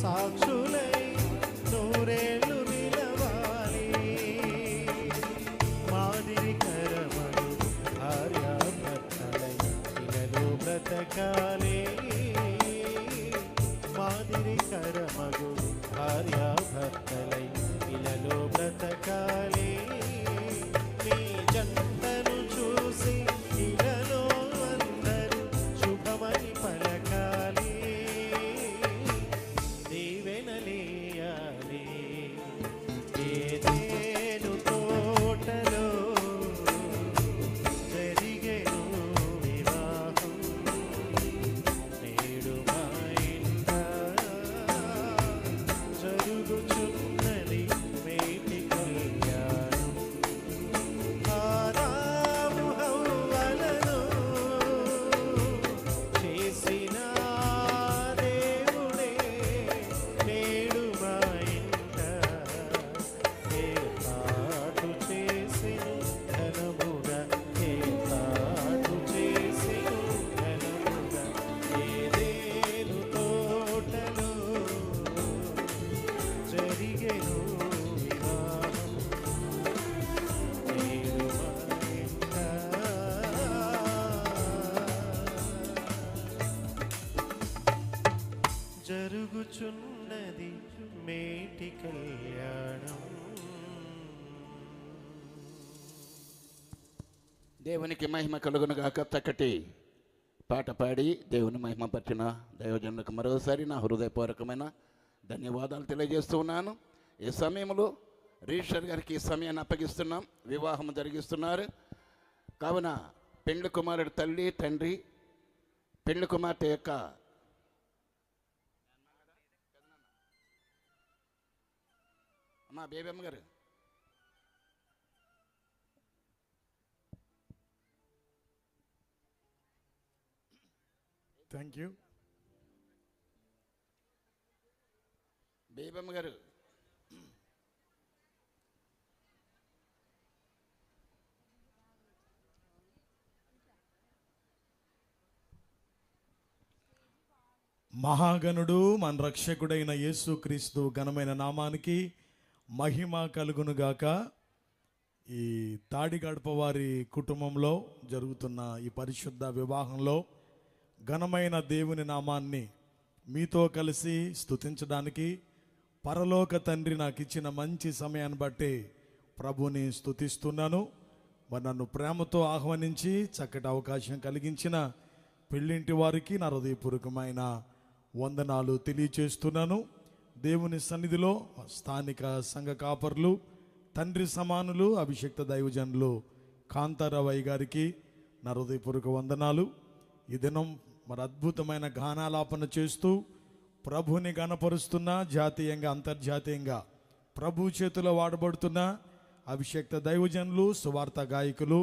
సాక్షులై నూరేళ్ళు నిలవాలి. మాదిరికరమగు భార్యాభర్తలై ఇలలో బ్రతకాలే, మాదిరికరమగు భార్యాభర్తలై ఇలలో బ్రతకాలే. మీ జంటను చూసి ఇలలో అందరూ శుభమని పలకాలి, దీవెనలీయాలి. ఏదేను తోటలో జరిగెను వివాహం, జరుగుచున్నది మేటి కళ్యాణం. దేవునికి మహిమ కలుగును గాక. చక్కటి పాట పాడి దేవుని మహిమ పట్టిన దైవజనులకు మరోసారి నా హృదయపూర్వకమైన ధన్యవాదాలు తెలియజేస్తూ ఉన్నాను. ఈ సమయంలో రిజిస్టర్ గారికి ఈ సమయాన్ని అప్పగిస్తున్నాం. వివాహం జరిగిస్తున్నారు కావున పెండ్లి కుమారుడు తల్లి తండ్రి పెండ్లి కుమార్తె యొక్క అమ్మా బేబమ్మ గారు థ్యాంక్ యూ. బేబమ్మ గారు మహాగణుడు మన రక్షకుడైన యేసుక్రీస్తు ఘనమైన నామానికి మహిమ కలుగునుగాక. ఈ తాడిగడప వారి కుటుంబంలో జరుగుతున్న ఈ పరిశుద్ధ వివాహంలో ఘనమైన దేవుని నామాన్ని మీతో కలిసి స్తుతించడానికి పరలోక తండ్రి నాకు ఇచ్చిన మంచి సమయాన్ని బట్టి ప్రభుని స్తుతిస్తున్నాను. మరి నన్ను ప్రేమతో ఆహ్వానించి చక్కటి అవకాశం కలిగించిన పెళ్ళింటి వారికి నా హృదయపూర్వకమైన వందనాలు తెలియచేస్తున్నాను. దేవుని సన్నిధిలో స్థానిక సంఘ కాపర్లు, తండ్రి సమానులు, అభిషక్త దైవజనులు కాంతారావయ్య గారికి నా హృదయపూర్వక వందనాలు. ఈ దినం మరి అద్భుతమైన గానాలాపన చేస్తూ ప్రభుని గణపరుస్తున్న, జాతీయంగా అంతర్జాతీయంగా ప్రభు చేతిలో వాడబడుతున్న అభిషక్త దైవజనులు, సువార్త గాయకులు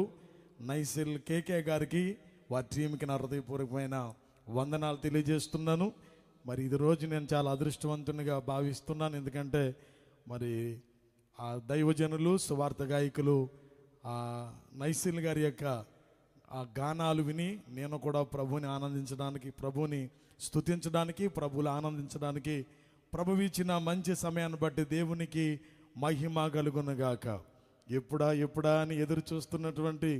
నైసిల్ కేకే గారికి, వారి టీంకి నా హృదయపూర్వకమైన వందనాలు తెలియజేస్తున్నాను. మరి ఇది రోజు నేను చాలా అదృష్టవంతునిగా భావిస్తున్నాను. ఎందుకంటే మరి ఆ దైవజనులు, సువార్త గాయకులు నైసిల్ గారి యొక్క ఆ గానాలు విని నేను కూడా ప్రభుని ఆనందించడానికి, ప్రభుని స్తుతించడానికి, ప్రభువులు ఆనందించడానికి ప్రభువు ఇచ్చిన మంచి సమయాన్ని బట్టి దేవునికి మహిమ కలుగునుగాక. ఎప్పుడా అని ఎదురు చూస్తున్నటువంటి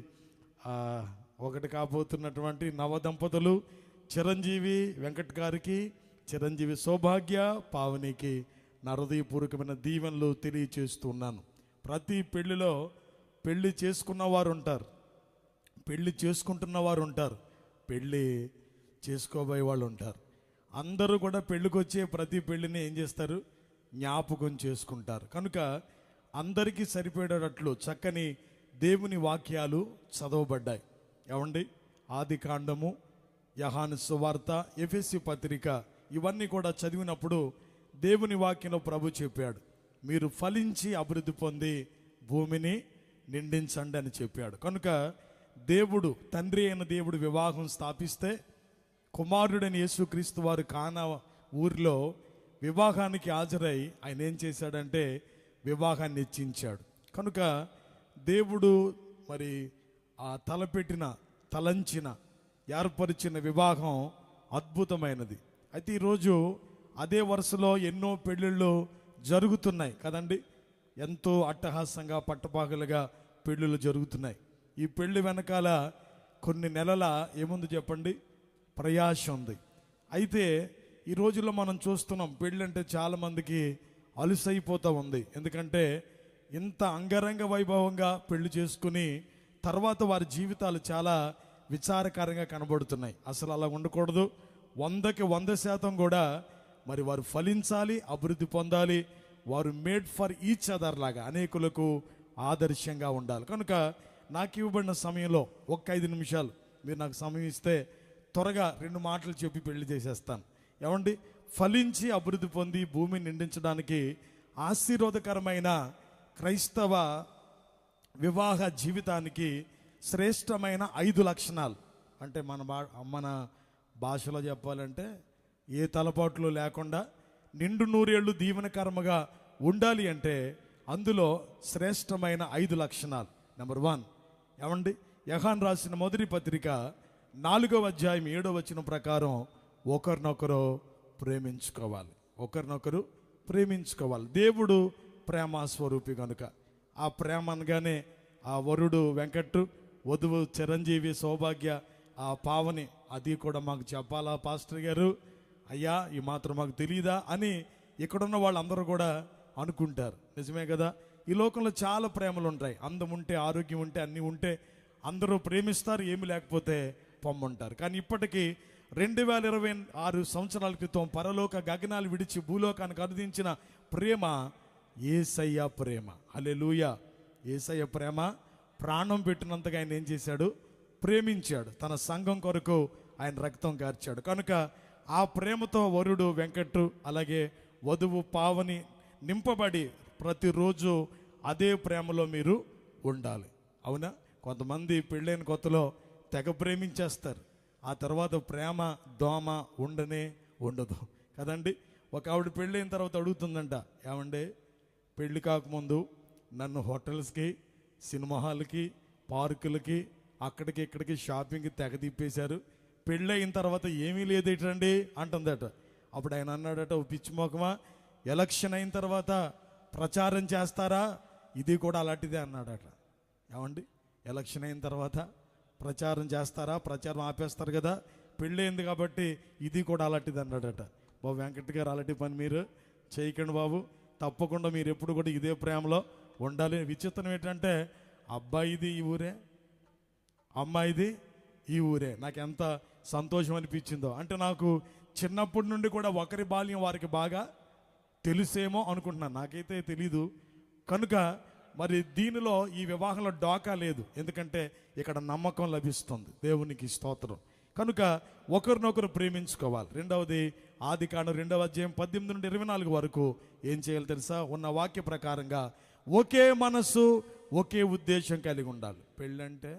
ఒకటి కాబోతున్నటువంటి నవ దంపతులు చిరంజీవి వెంకట్ గారికి, చిరంజీవి సౌభాగ్య పావనికి నా హృదయపూర్వకమైన దీవెనలు తెలియచేస్తున్నాను. ప్రతి పెళ్లిలో పెళ్లి చేసుకున్న వారు ఉంటారు, పెళ్లి చేసుకుంటున్న వారు ఉంటారు, పెళ్ళి చేసుకోబోయే వాళ్ళు ఉంటారు. అందరూ కూడా పెళ్ళికి వచ్చే ప్రతి పెళ్ళిని ఏం చేస్తారు? జ్ఞాపకం చేసుకుంటారు. కనుక అందరికీ సరిపడేటట్లు చక్కని దేవుని వాక్యాలు చదవబడ్డాయి. ఏమండి, ఆది కాండము, యోహాను సువార్త, ఎఫెసీ పత్రిక ఇవన్నీ కూడా చదివినప్పుడు దేవుని వాక్యంలో ప్రభు చెప్పాడు, మీరు ఫలించి అభివృద్ధి పొంది భూమిని నిండించండి అని చెప్పాడు. కనుక దేవుడు, తండ్రి అయిన దేవుడు వివాహం స్థాపిస్తే కుమారుడైన యేసుక్రీస్తు వారు కానా ఊరిలో వివాహానికి హాజరై ఆయన ఏం చేశాడంటే వివాహాన్ని ఇచ్చించాడు. కనుక దేవుడు మరి ఆ తలంచిన ఏర్పరిచిన వివాహం అద్భుతమైనది. అయితే ఈరోజు అదే వరుసలో ఎన్నో పెళ్ళిళ్ళు జరుగుతున్నాయి కదండి. ఎంతో అట్టహాసంగా పట్టపాకలుగా పెళ్ళిళ్ళు జరుగుతున్నాయి. ఈ పెళ్లి వెనకాల కొన్ని నెలల ఏముంది చెప్పండి, ప్రయాస ఉంది. అయితే ఈ రోజుల్లో మనం చూస్తున్నాం పెళ్ళి అంటే చాలామందికి అలుసైపోతూ ఉంది. ఎందుకంటే ఇంత అంగరంగ వైభవంగా పెళ్లి చేసుకుని తర్వాత వారి జీవితాలు చాలా విచారకరంగా కనబడుతున్నాయి. అసలు అలా ఉండకూడదు. 100కి 100% కూడా మరి వారు ఫలించాలి, అభివృద్ధి పొందాలి. వారు మేడ్ ఫర్ ఈచ్ అదర్ లాగా అనేకులకు ఆదర్శంగా ఉండాలి. కనుక నాకు ఇవ్వబడిన సమయంలో 5 నిమిషాలు మీరు నాకు సమయం ఇస్తే త్వరగా 2 మాటలు చెప్పి పెళ్లి చేసేస్తాను. ఏమండి, ఫలించి అభివృద్ధి పొంది భూమిని నిండించడానికి ఆశీర్వాదకరమైన క్రైస్తవ వివాహ జీవితానికి శ్రేష్టమైన 5 లక్షణాలు, అంటే మన భాషలో చెప్పాలంటే ఏ తలపాట్లు లేకుండా నిండు నూరేళ్లు దీవెనకరముగా ఉండాలి అంటే అందులో శ్రేష్టమైన 5 లక్షణాలు. నెంబర్ 1, ఏమండి, యోహాను రాసిన మొదటి పత్రిక 4వ అధ్యాయం 7వ వచనం ప్రకారం ఒకరినొకరు ప్రేమించుకోవాలి. దేవుడు ప్రేమ స్వరూపి కనుక ఆ ప్రేమ అనగానే ఆ వరుడు వెంకట్, వధువు చిరంజీవి సౌభాగ్య, ఆ పావని, అది కూడా మాకు చెప్పాలా పాస్టర్ గారు? అయ్యా ఈ మాత్రం మాకు తెలియదా అని ఇక్కడున్న వాళ్ళందరూ కూడా అనుకుంటారు. నిజమే కదా. ఈ లోకంలో చాలా ప్రేమలు ఉంటాయి. అందం ఉంటే, ఆరోగ్యం ఉంటే, అన్నీ ఉంటే అందరూ ప్రేమిస్తారు, ఏమి లేకపోతే పొమ్మంటారు. కానీ ఇప్పటికీ 2026 సంవత్సరాల క్రితం పరలోక గగనాలు విడిచి భూలోకానికి అనుదించిన ప్రేమ యేసయ్య ప్రేమ. హల్లెలూయా. యేసయ్య ప్రేమ ప్రాణం పెట్టినంతగా ఆయన ఏం చేశాడు? ప్రేమించాడు. తన సంఘం కొరకు ఆయన రక్తం కార్చాడు. కనుక ఆ ప్రేమతో వరుడు వెంకట్టు అలాగే వధువు పావని నింపబడి ప్రతిరోజు అదే ప్రేమలో మీరు ఉండాలి. అవునా? కొంతమంది పెళ్ళైన కొత్తలో తెగ ప్రేమించేస్తారు. ఆ తర్వాత ప్రేమ దోమ ఉండనే ఉండదు కదండి. ఒక ఆవిడ పెళ్ళైన తర్వాత అడుగుతుందంట, ఏమండి పెళ్ళి కాకముందు నన్ను హోటల్స్కి, సినిమా హాల్కి, పార్కులకి, అక్కడికి ఇక్కడికి షాపింగ్కి తెగ తిప్పేశారు, పెళ్ళయిన తర్వాత ఏమీ లేదేటండి అంటుందట. అప్పుడు ఆయన అన్నాడట, ఓ పిచ్చి మోకమా, ఎలక్షన్ అయిన తర్వాత ప్రచారం చేస్తారా, ఇది కూడా అలాంటిదే అన్నాడట. ఏమండి ఎలక్షన్ అయిన తర్వాత ప్రచారం చేస్తారా, ప్రచారం ఆపేస్తారు కదా, పెళ్ళయింది కాబట్టి ఇది కూడా అలాంటిది అన్నాడట. బాబు వెంకట్ గారు అలాంటి పని మీరు చేయకండి బాబు, తప్పకుండా మీరు ఎప్పుడు కూడా ఇదే ప్రేమలో ఉండాలి. విచిత్రం ఏంటంటే అబ్బాయిది ఈ ఊరే, అమ్మాయిది ఈ ఊరే. నాకు ఎంత సంతోషం అనిపించిందో. అంటే నాకు చిన్నప్పటి నుండి కూడా ఒకరి బాల్యం వారికి బాగా తెలుసేమో అనుకుంటున్నాను, నాకైతే తెలీదు. కనుక మరి దీనిలో ఈ వివాహంలో డోకా లేదు, ఎందుకంటే ఇక్కడ నమ్మకం లభిస్తుంది. దేవునికి స్తోత్రం. కనుక ఒకరినొకరు ప్రేమించుకోవాలి. రెండవది ఆదికాండం 2వ అధ్యాయం 18 నుండి 24 వరకు ఏం చేయాలి తెలుసా? ఉన్న వాక్య ప్రకారంగా ఒకే మనసు ఒకే ఉద్దేశం కలిగి ఉండాలి. పెళ్ళంటే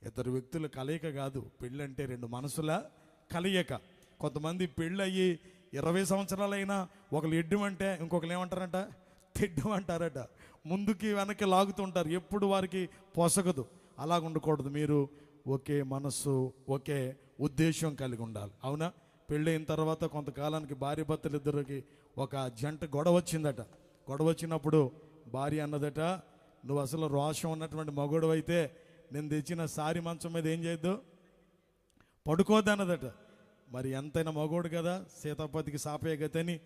ఇద్దరు వ్యక్తుల కలయిక కాదు, పెళ్ళంటే 2 మనసుల కలయిక. కొంతమంది పెళ్ళయ్యి 20 సంవత్సరాలైనా ఒకరు ఎడ్డమంటే ఇంకొకరు ఏమంటారంట, తెడ్డమంటారట. ముందుకి వెనక్కి లాగుతుంటారు, ఎప్పుడు వారికి పొసగదు. అలాగ ఉండకూడదు. మీరు ఒకే మనస్సు ఒకే ఉద్దేశం కలిగి ఉండాలి. అవునా? పెళ్ళైన తర్వాత కొంతకాలానికి భార్య భర్తలు ఇద్దరికి ఒక జంట గొడవ వచ్చిందట. గొడవ వచ్చినప్పుడు భార్య అన్నదట, నువ్వు అసలు రోషం ఉన్నటువంటి మగోడు అయితే నేను తెచ్చిన సారి మంచం మీద ఏం చేయొద్దు, పడుకోదన్నదట. మరి ఎంతైనా మగోడు కదా, సీతాపతికి సాపే గతని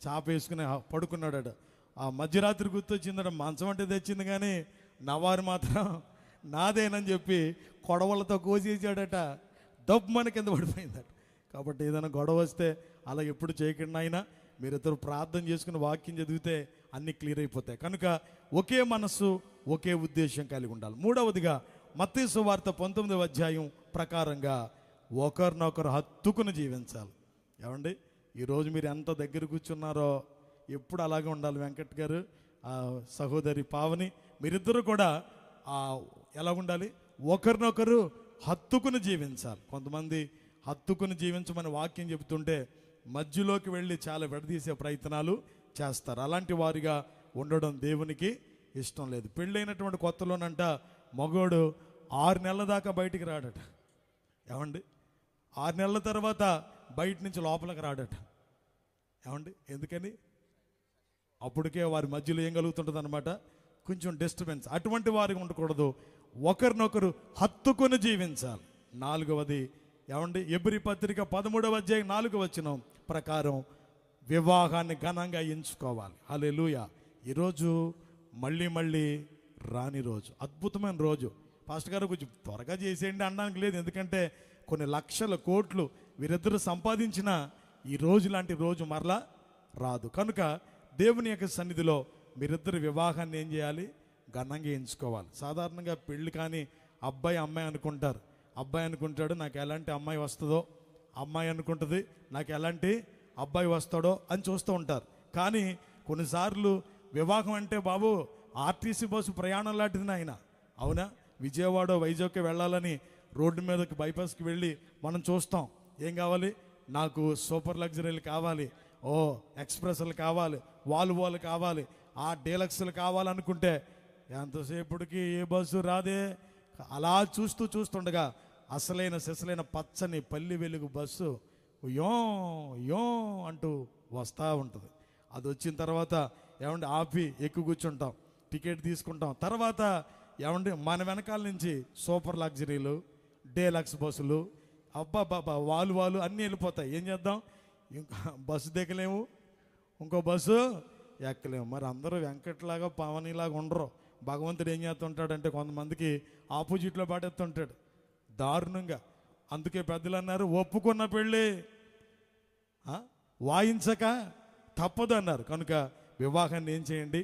చాప వేసుకుని పడుకున్నాడట. ఆ మధ్యరాత్రి గుర్తొచ్చిందట, మంచం అంటే తెచ్చింది కానీ నవారు మాత్రం నాదేనని చెప్పి కొడవలతో కోసేసాడట. దబ్బుమని కింద పడిపోయిందట. కాబట్టి ఏదైనా గొడవ వస్తే అలా ఎప్పుడు చేయకుండా అయినా మీరిద్దరు ప్రార్థన చేసుకుని వాక్యం చదివితే అన్నీ క్లియర్ అయిపోతాయి. కనుక ఒకే మనస్సు ఒకే ఉద్దేశం కలిగి ఉండాలి. మూడవదిగా మత్తయి సువార్త 19వ అధ్యాయం ప్రకారంగా ఒకరినొకరు హత్తుకుని జీవించాలి. ఏమండి ఈరోజు మీరు ఎంత దగ్గర కూర్చున్నారో ఎప్పుడు అలాగే ఉండాలి. వెంకట్ గారు, సహోదరి పావని, మీరిద్దరూ కూడా ఎలా ఉండాలి? ఒకరినొకరు హత్తుకుని జీవించాలి. కొంతమంది హత్తుకుని జీవించమని వాక్యం చెబుతుంటే మధ్యలోకి వెళ్ళి చాలా విడదీసే ప్రయత్నాలు చేస్తారు. అలాంటి వారిగా ఉండడం దేవునికి ఇష్టం లేదు. పెళ్ళైనటువంటి కొత్తలోనంట మగోడు 6 నెలల దాకా బయటికి రాడట. ఏమండి 6 నెలల తర్వాత బయట నుంచి లోపలికి రాడట. ఏమండి ఎందుకని? అప్పటికే వారి మధ్యలో ఏం కలుగుతుంటుంది అనమాట, కొంచెం డిస్టర్బెన్స్. అటువంటి వారికి ఉండకూడదు. ఒకరినొకరు హత్తుకొని జీవించాలి. 4వది ఏమండి ఎబ్రీ పత్రిక 13వ అధ్యాయం 4వ వచనం ప్రకారం వివాహాన్ని ఘనంగా ఎంచుకోవాలి. హల్లెలూయా. ఈరోజు మళ్ళీ రాని రోజు, అద్భుతమైన రోజు. పాస్టర్ గారు కొంచెం త్వరగా చేసేయండి అనడానికి లేదు, ఎందుకంటే కొన్ని లక్షల కోట్లు వీరిద్దరూ సంపాదించిన ఈ రోజు లాంటి రోజు మరలా రాదు. కనుక దేవుని యొక్క సన్నిధిలో మీరిద్దరు వివాహాన్ని ఏం చేయాలి? ఘనంగా ఎంచుకోవాలి. సాధారణంగా పెళ్ళి కానీ అబ్బాయి అమ్మాయి అనుకుంటారు. అబ్బాయి అనుకుంటాడు నాకు ఎలాంటి అమ్మాయి వస్తుందో, అమ్మాయి అనుకుంటుంది నాకు ఎలాంటి అబ్బాయి వస్తాడో అని చూస్తూ ఉంటారు. కానీ కొన్నిసార్లు వివాహం అంటే బాబు ఆర్టీసీ బస్సు ప్రయాణం లాంటిది నాయన. అవునా? విజయవాడ వైజాగ్కి వెళ్ళాలని రోడ్డు మీదకి బైపాస్కి వెళ్ళి మనం చూస్తాం. ఏం కావాలి? నాకు సూపర్ లగ్జరీలు కావాలి, ఎక్స్ప్రెస్లు కావాలి, వాల్వోలు కావాలి, ఆ డీలక్స్లు కావాలనుకుంటే ఎంతసేపటికి ఏ బస్సు రాదే. అలా చూస్తుండగా అసలైన సిసలైన పచ్చని పల్లి వెలుగు బస్సు యో అంటూ వస్తూ ఉంటుంది. అది వచ్చిన తర్వాత ఏమంటే ఆపి ఎక్కువ కూర్చుంటాం, టికెట్ తీసుకుంటాం. తర్వాత ఏమంటే మన వెనకాల నుంచి సూపర్ లగ్జరీలు, డీలక్స్ బస్సులు, అబ్బాబాబా వాలు అన్నీ వెళ్ళిపోతాయి. ఏం చేద్దాం? ఇంకా బస్సు దిగలేము, ఇంకో బస్సు ఎక్కలేము. మరి అందరూ వెంకట్లాగా పవనిలాగా ఉండరు. భగవంతుడు ఏం చేస్తుంటాడంటే కొంతమందికి ఆపోజిట్లో పాటేస్తుంటాడు దారుణంగా. అందుకే పెద్దలు అన్నారు, ఒప్పుకున్న పెళ్ళి వాయించక తప్పదు అన్నారు. కనుక వివాహాన్ని ఏం చేయండి,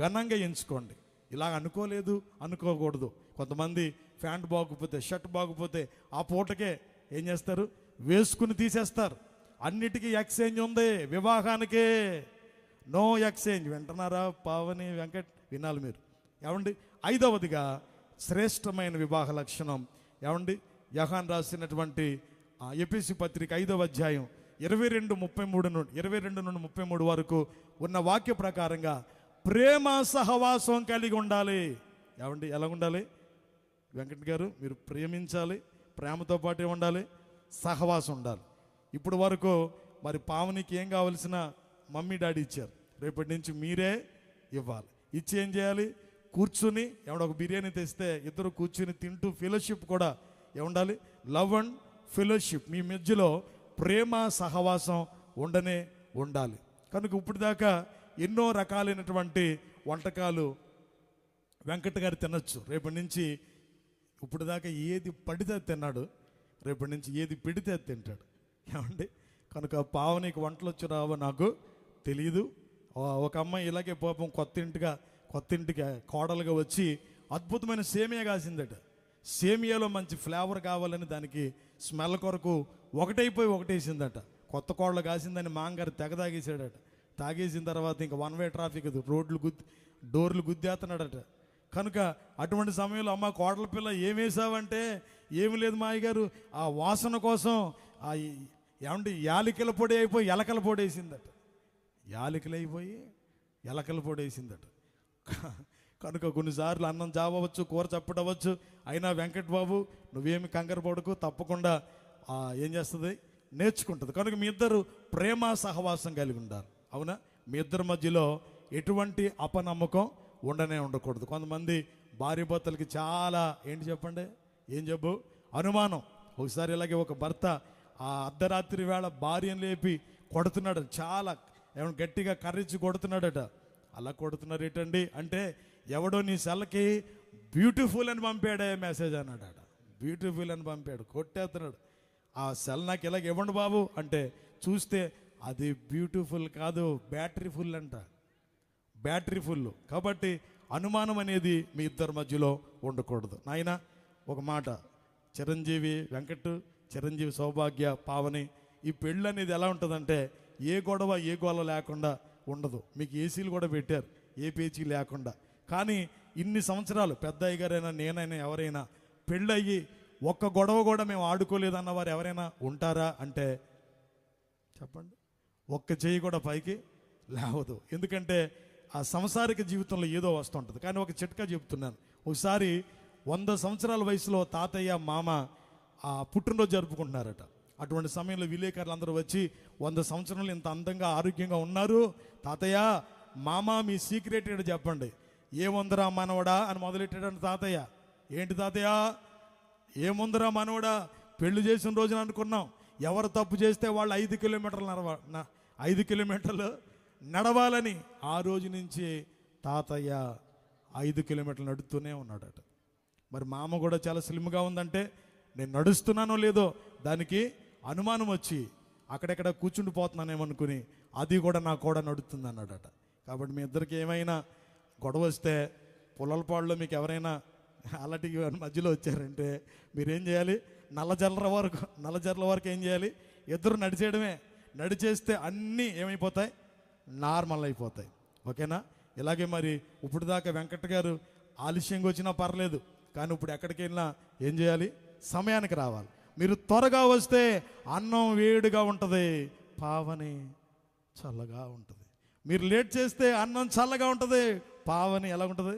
ఘనంగా ఎంచుకోండి. ఇలా అనుకోలేదు అనుకోకూడదు. కొంతమంది ప్యాంట్ బాగుపోతే, షర్ట్ బాగుపోతే ఆ పూటకే ఏం చేస్తారు, వేసుకుని తీసేస్తారు. అన్నిటికీ ఎక్స్చేంజ్ ఉంది, వివాహానికే నో ఎక్స్చేంజ్. వింటున్నారా పావని వెంకట్? వినాలి మీరు. ఏమండి, 5వదిగా శ్రేష్టమైన వివాహ లక్షణం ఏమండి, యోహాను రాసినటువంటి ఎఫెసీ పత్రిక 5వ అధ్యాయం 22 నుండి 33 వరకు ఉన్న వాక్య ప్రకారంగా ప్రేమ సహవాసం కలిగి ఉండాలి. ఏమండి, ఎలా ఉండాలి వెంకట్ గారు? మీరు ప్రేమించాలి, ప్రేమతో పాటే ఉండాలి, సహవాసం ఉండాలి. ఇప్పుడు వరకు మరి పావనికి ఏం కావలసిన మమ్మీ డాడీ ఇచ్చారు, రేపటి నుంచి మీరే ఇవ్వాలి. ఇచ్చి ఏం చేయాలి, కూర్చుని ఏమన్నా ఒక బిర్యానీ తెస్తే ఇద్దరు కూర్చుని తింటూ ఫెలోషిప్ కూడా ఏముండాలి, లవ్ అండ్ ఫెలోషిప్. మీ మధ్యలో ప్రేమ సహవాసం ఉండనే ఉండాలి. కనుక ఇప్పుడు దాకా ఎన్నో రకాలైనటువంటి వంటకాలు వెంకట్ గారు తినచ్చు. రేపటి నుంచి ఇప్పుడు దాకా ఏది పడితే తిన్నాడు, రేపటి నుంచి ఏది పెడితే అది తింటాడు. ఏమండి, కనుక పావనికి వంటలు వచ్చి రావో నాకు తెలియదు. ఒక అమ్మాయి ఇలాగే పాపం కొత్త ఇంటికి కోడలుగా వచ్చి అద్భుతమైన సేమియా కాసిందట. సేమియాలో మంచి ఫ్లేవర్ కావాలని దానికి స్మెల్ కొరకు ఒకటేసిందట. కొత్త కోడలు కాసిందని మాంగారు తెగ తాగేసాడట. తాగేసిన తర్వాత ఇంకా 1 వే ట్రాఫిక్, అది డోర్లు గుద్దేస్తున్నాడట. కనుక అటువంటి సమయంలో అమ్మ కోడల పిల్ల ఏం వేసావంటే, ఏమి లేదు మా అయ్యగారు, ఆ వాసన కోసం ఏమంటే యాలికల పొడి అయిపోయి ఎలకల పొడి వేసిందట. యాలికలు అయిపోయి ఎలకల పొడి వేసిందట. కనుక కొన్నిసార్లు అన్నం జావచ్చు, కూర చప్పటవచ్చు. అయినా వెంకట్ బాబు నువ్వేమి కంగారు పడకు, తప్పకుండా ఏం చేస్తుంది, నేర్చుకుంటుంది. కనుక మీ ఇద్దరు ప్రేమ సహవాసం కలిగి ఉండాలి. అవునా? మీ ఇద్దరి మధ్యలో ఎటువంటి అపనమ్మకం ఉండనే ఉండకూడదు. కొంతమంది భార్య భర్తలకి చాలా ఏంటి చెప్పండి, ఏం చెప్పు, అనుమానం. ఒకసారి ఇలాగే ఒక భర్త ఆ అర్ధరాత్రి వేళ భార్యను లేపి కొడుతున్నాడు, చాలా ఏమైనా గట్టిగా కర్రిచ్చి కొడుతున్నాడట. అలా కొడుతున్నారు ఏంటండి అంటే, ఎవడో నీ సెల్కి బ్యూటిఫుల్ అని పంపాడే మెసేజ్ అన్నాడట. బ్యూటిఫుల్ అని పంపాడు, కొట్టేస్తున్నాడు. ఆ సెల్ నాకు ఇలాగ ఇవ్వండి బాబు అంటే చూస్తే అది బ్యూటిఫుల్ కాదు, బ్యాటరీ ఫుల్ అంట, బ్యాటరీ ఫుల్. కాబట్టి అనుమానం అనేది మీ ఇద్దరి మధ్యలో ఉండకూడదు. నాయన ఒక మాట, చిరంజీవి వెంకట్, చిరంజీవి సౌభాగ్య, పావని, ఈ పెళ్ళి అనేది ఎలా ఉంటుందంటే ఏ గొడవ ఏ గోల లేకుండా ఉండదు. మీకు ఏసీలు కూడా పెట్టారు, ఏ పేచీ లేకుండా. కానీ ఇన్ని సంవత్సరాలు పెద్ద అయ్యగారైనా నేనైనా ఎవరైనా పెళ్ళయ్యి ఒక్క గొడవ కూడా మేము ఆడుకోలేదన్న వారు ఎవరైనా ఉంటారా అంటే చెప్పండి, ఒక్క చెయ్యి కూడా పైకి లేవదు. ఎందుకంటే ఆ సంసారిక జీవితంలో ఏదో వస్తుంటుంది. కానీ ఒక చిట్కా చెప్తున్నాను. ఒకసారి 100 సంవత్సరాల వయసులో తాతయ్య మామ పుట్టినరోజు జరుపుకుంటున్నారట. అటువంటి సమయంలో విలేకరులు అందరూ వచ్చి 100 సంవత్సరాలు ఇంత అందంగా ఆరోగ్యంగా ఉన్నారు, తాతయ్య మామ మీ సీక్రెట్ ఏంటో చెప్పండి. ఏముందరా మనవడా అని మొదలెట్టాడు తాతయ్య. ఏంటి తాతయ్య, ఏముందరా మనవడా, పెళ్లి చేసిన రోజున అనుకున్నాం ఎవరు తప్పు చేస్తే వాళ్ళు 5 కిలోమీటర్లు నడవాలని. ఆ రోజు నుంచి తాతయ్య 5 కిలోమీటర్లు నడుస్తూనే ఉన్నాడట. మరి మామ కూడా చాలా స్లిమ్గా ఉందంటే నేను నడుస్తున్నానో లేదో దానికి అనుమానం వచ్చి అక్కడెక్కడ కూర్చుండిపోతున్నానేమనుకుని అది కూడా నా కూడా నడుస్తుంది అన్నాడట. కాబట్టి మీ ఇద్దరికి ఏమైనా గొడవ వస్తే పుల్లలపాడులో మీకు ఎవరైనా అలాంటి మధ్యలో వచ్చారంటే మీరేం చేయాలి, నల్లజర్ల వరకు ఏం చేయాలి, ఇద్దరు నడిచేయడమే. నడిచేస్తే అన్నీ ఏమైపోతాయి, నార్మల్ అయిపోతాయి. ఓకేనా? ఇలాగే మరి ఇప్పుడు దాకా వెంకట్ గారు ఆలస్యంగా వచ్చినా పర్లేదు, కానీ ఇప్పుడు ఎక్కడికి వెళ్ళినా ఏం చేయాలి, సమయానికి రావాలి. మీరు త్వరగా వస్తే అన్నం వేడిగా ఉంటుంది, పావని చల్లగా ఉంటుంది. మీరు లేట్ చేస్తే అన్నం చల్లగా ఉంటుంది, పావని ఎలా ఉంటుంది,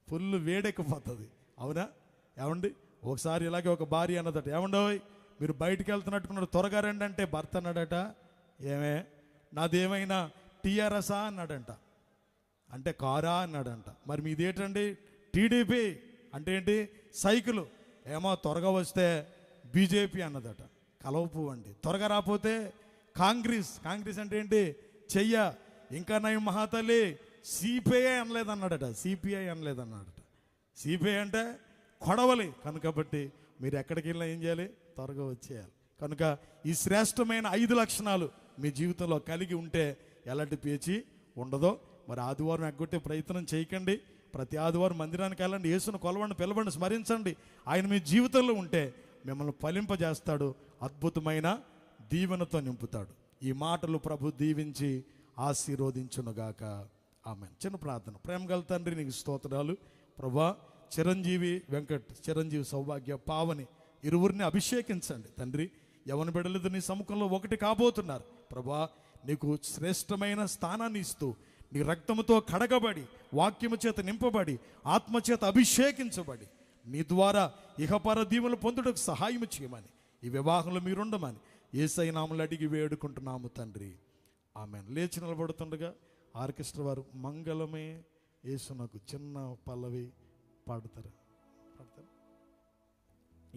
ఫుల్ వేడెక్కిపోతుంది. అవునా? ఏమండి, ఒకసారి ఇలాగే ఒక భార్య అన్నదట, ఏమండోయ్ మీరు బయటికి వెళ్తున్నట్టుకున్నాడు, త్వరగా రండి అంటే భర్త అన్నాడట, ఏమే నాదేమైనా టీఆర్ఎస్ఆ అన్నాడంట, అంటే కారా అన్నాడంట. మరి మీదేంటండి టీడీపీ అంటే ఏంటి, సైకిల్. ఏమో త్వరగా వస్తే బీజేపీ అన్నదట, కలవపు అండి. త్వరగా రాకపోతే కాంగ్రెస్ అంటే ఏంటి? చెయ్య. ఇంకా నయం మహాతల్లి సిపిఐ అనలేదన్నాడట, సిపిఐ అనలేదన్నాడట. సిపిఐ అంటే కొడవలి కనుక బట్టి మీరు ఎక్కడికి వెళ్ళినా ఏం చేయాలి? త్వరగా వచ్చేయాలి. కనుక ఈ శ్రేష్టమైన 5 లక్షణాలు మీ జీవితంలో కలిగి ఉంటే ఎలాంటి పేచి ఉండదో. మరి ఆదివారం ఎగ్గొట్టే ప్రయత్నం చేయకండి. ప్రతి ఆదివారం మందిరానికి వెళ్ళండి, యేసును కొలవండి, పిలవండి, స్మరించండి. ఆయన మీ జీవితంలో ఉంటే మిమ్మల్ని ఫలింపజేస్తాడు, అద్భుతమైన దీవెనతో నింపుతాడు. ఈ మాటలు ప్రభు దీవించి ఆశీర్వదించునుగాక. ఆమెన్. చిన్న ప్రార్థన. ప్రేమగల తండ్రి, నీకు స్తోత్రాలు ప్రభా. చిరంజీవి వెంకట్, చిరంజీవి సౌభాగ్య, పావని ఇరువురిని అభిషేకించండి తండ్రి. యవన బిడ్డలు నీ సముఖంలో ఒకటి కాబోతున్నారు ప్రభా. నీకు శ్రేష్టమైన స్థానాన్ని ఇస్తూ నీ రక్తముతో కడగబడి, వాక్యము చేత నింపబడి, ఆత్మచేత అభిషేకించబడి నీ ద్వారా ఇహపర దీవులు పొందుటకు సహాయం చేయమని, ఈ వివాహంలో మీరుండమని యేసయ్య నామములో అడిగి వేడుకుంటున్నాము తండ్రి. ఆమెన్. లేచి నిలబడుతుండగా ఆర్కెస్ట్రా వారు మంగళమే యేసునకు చిన్న పల్లవి పాడతారు.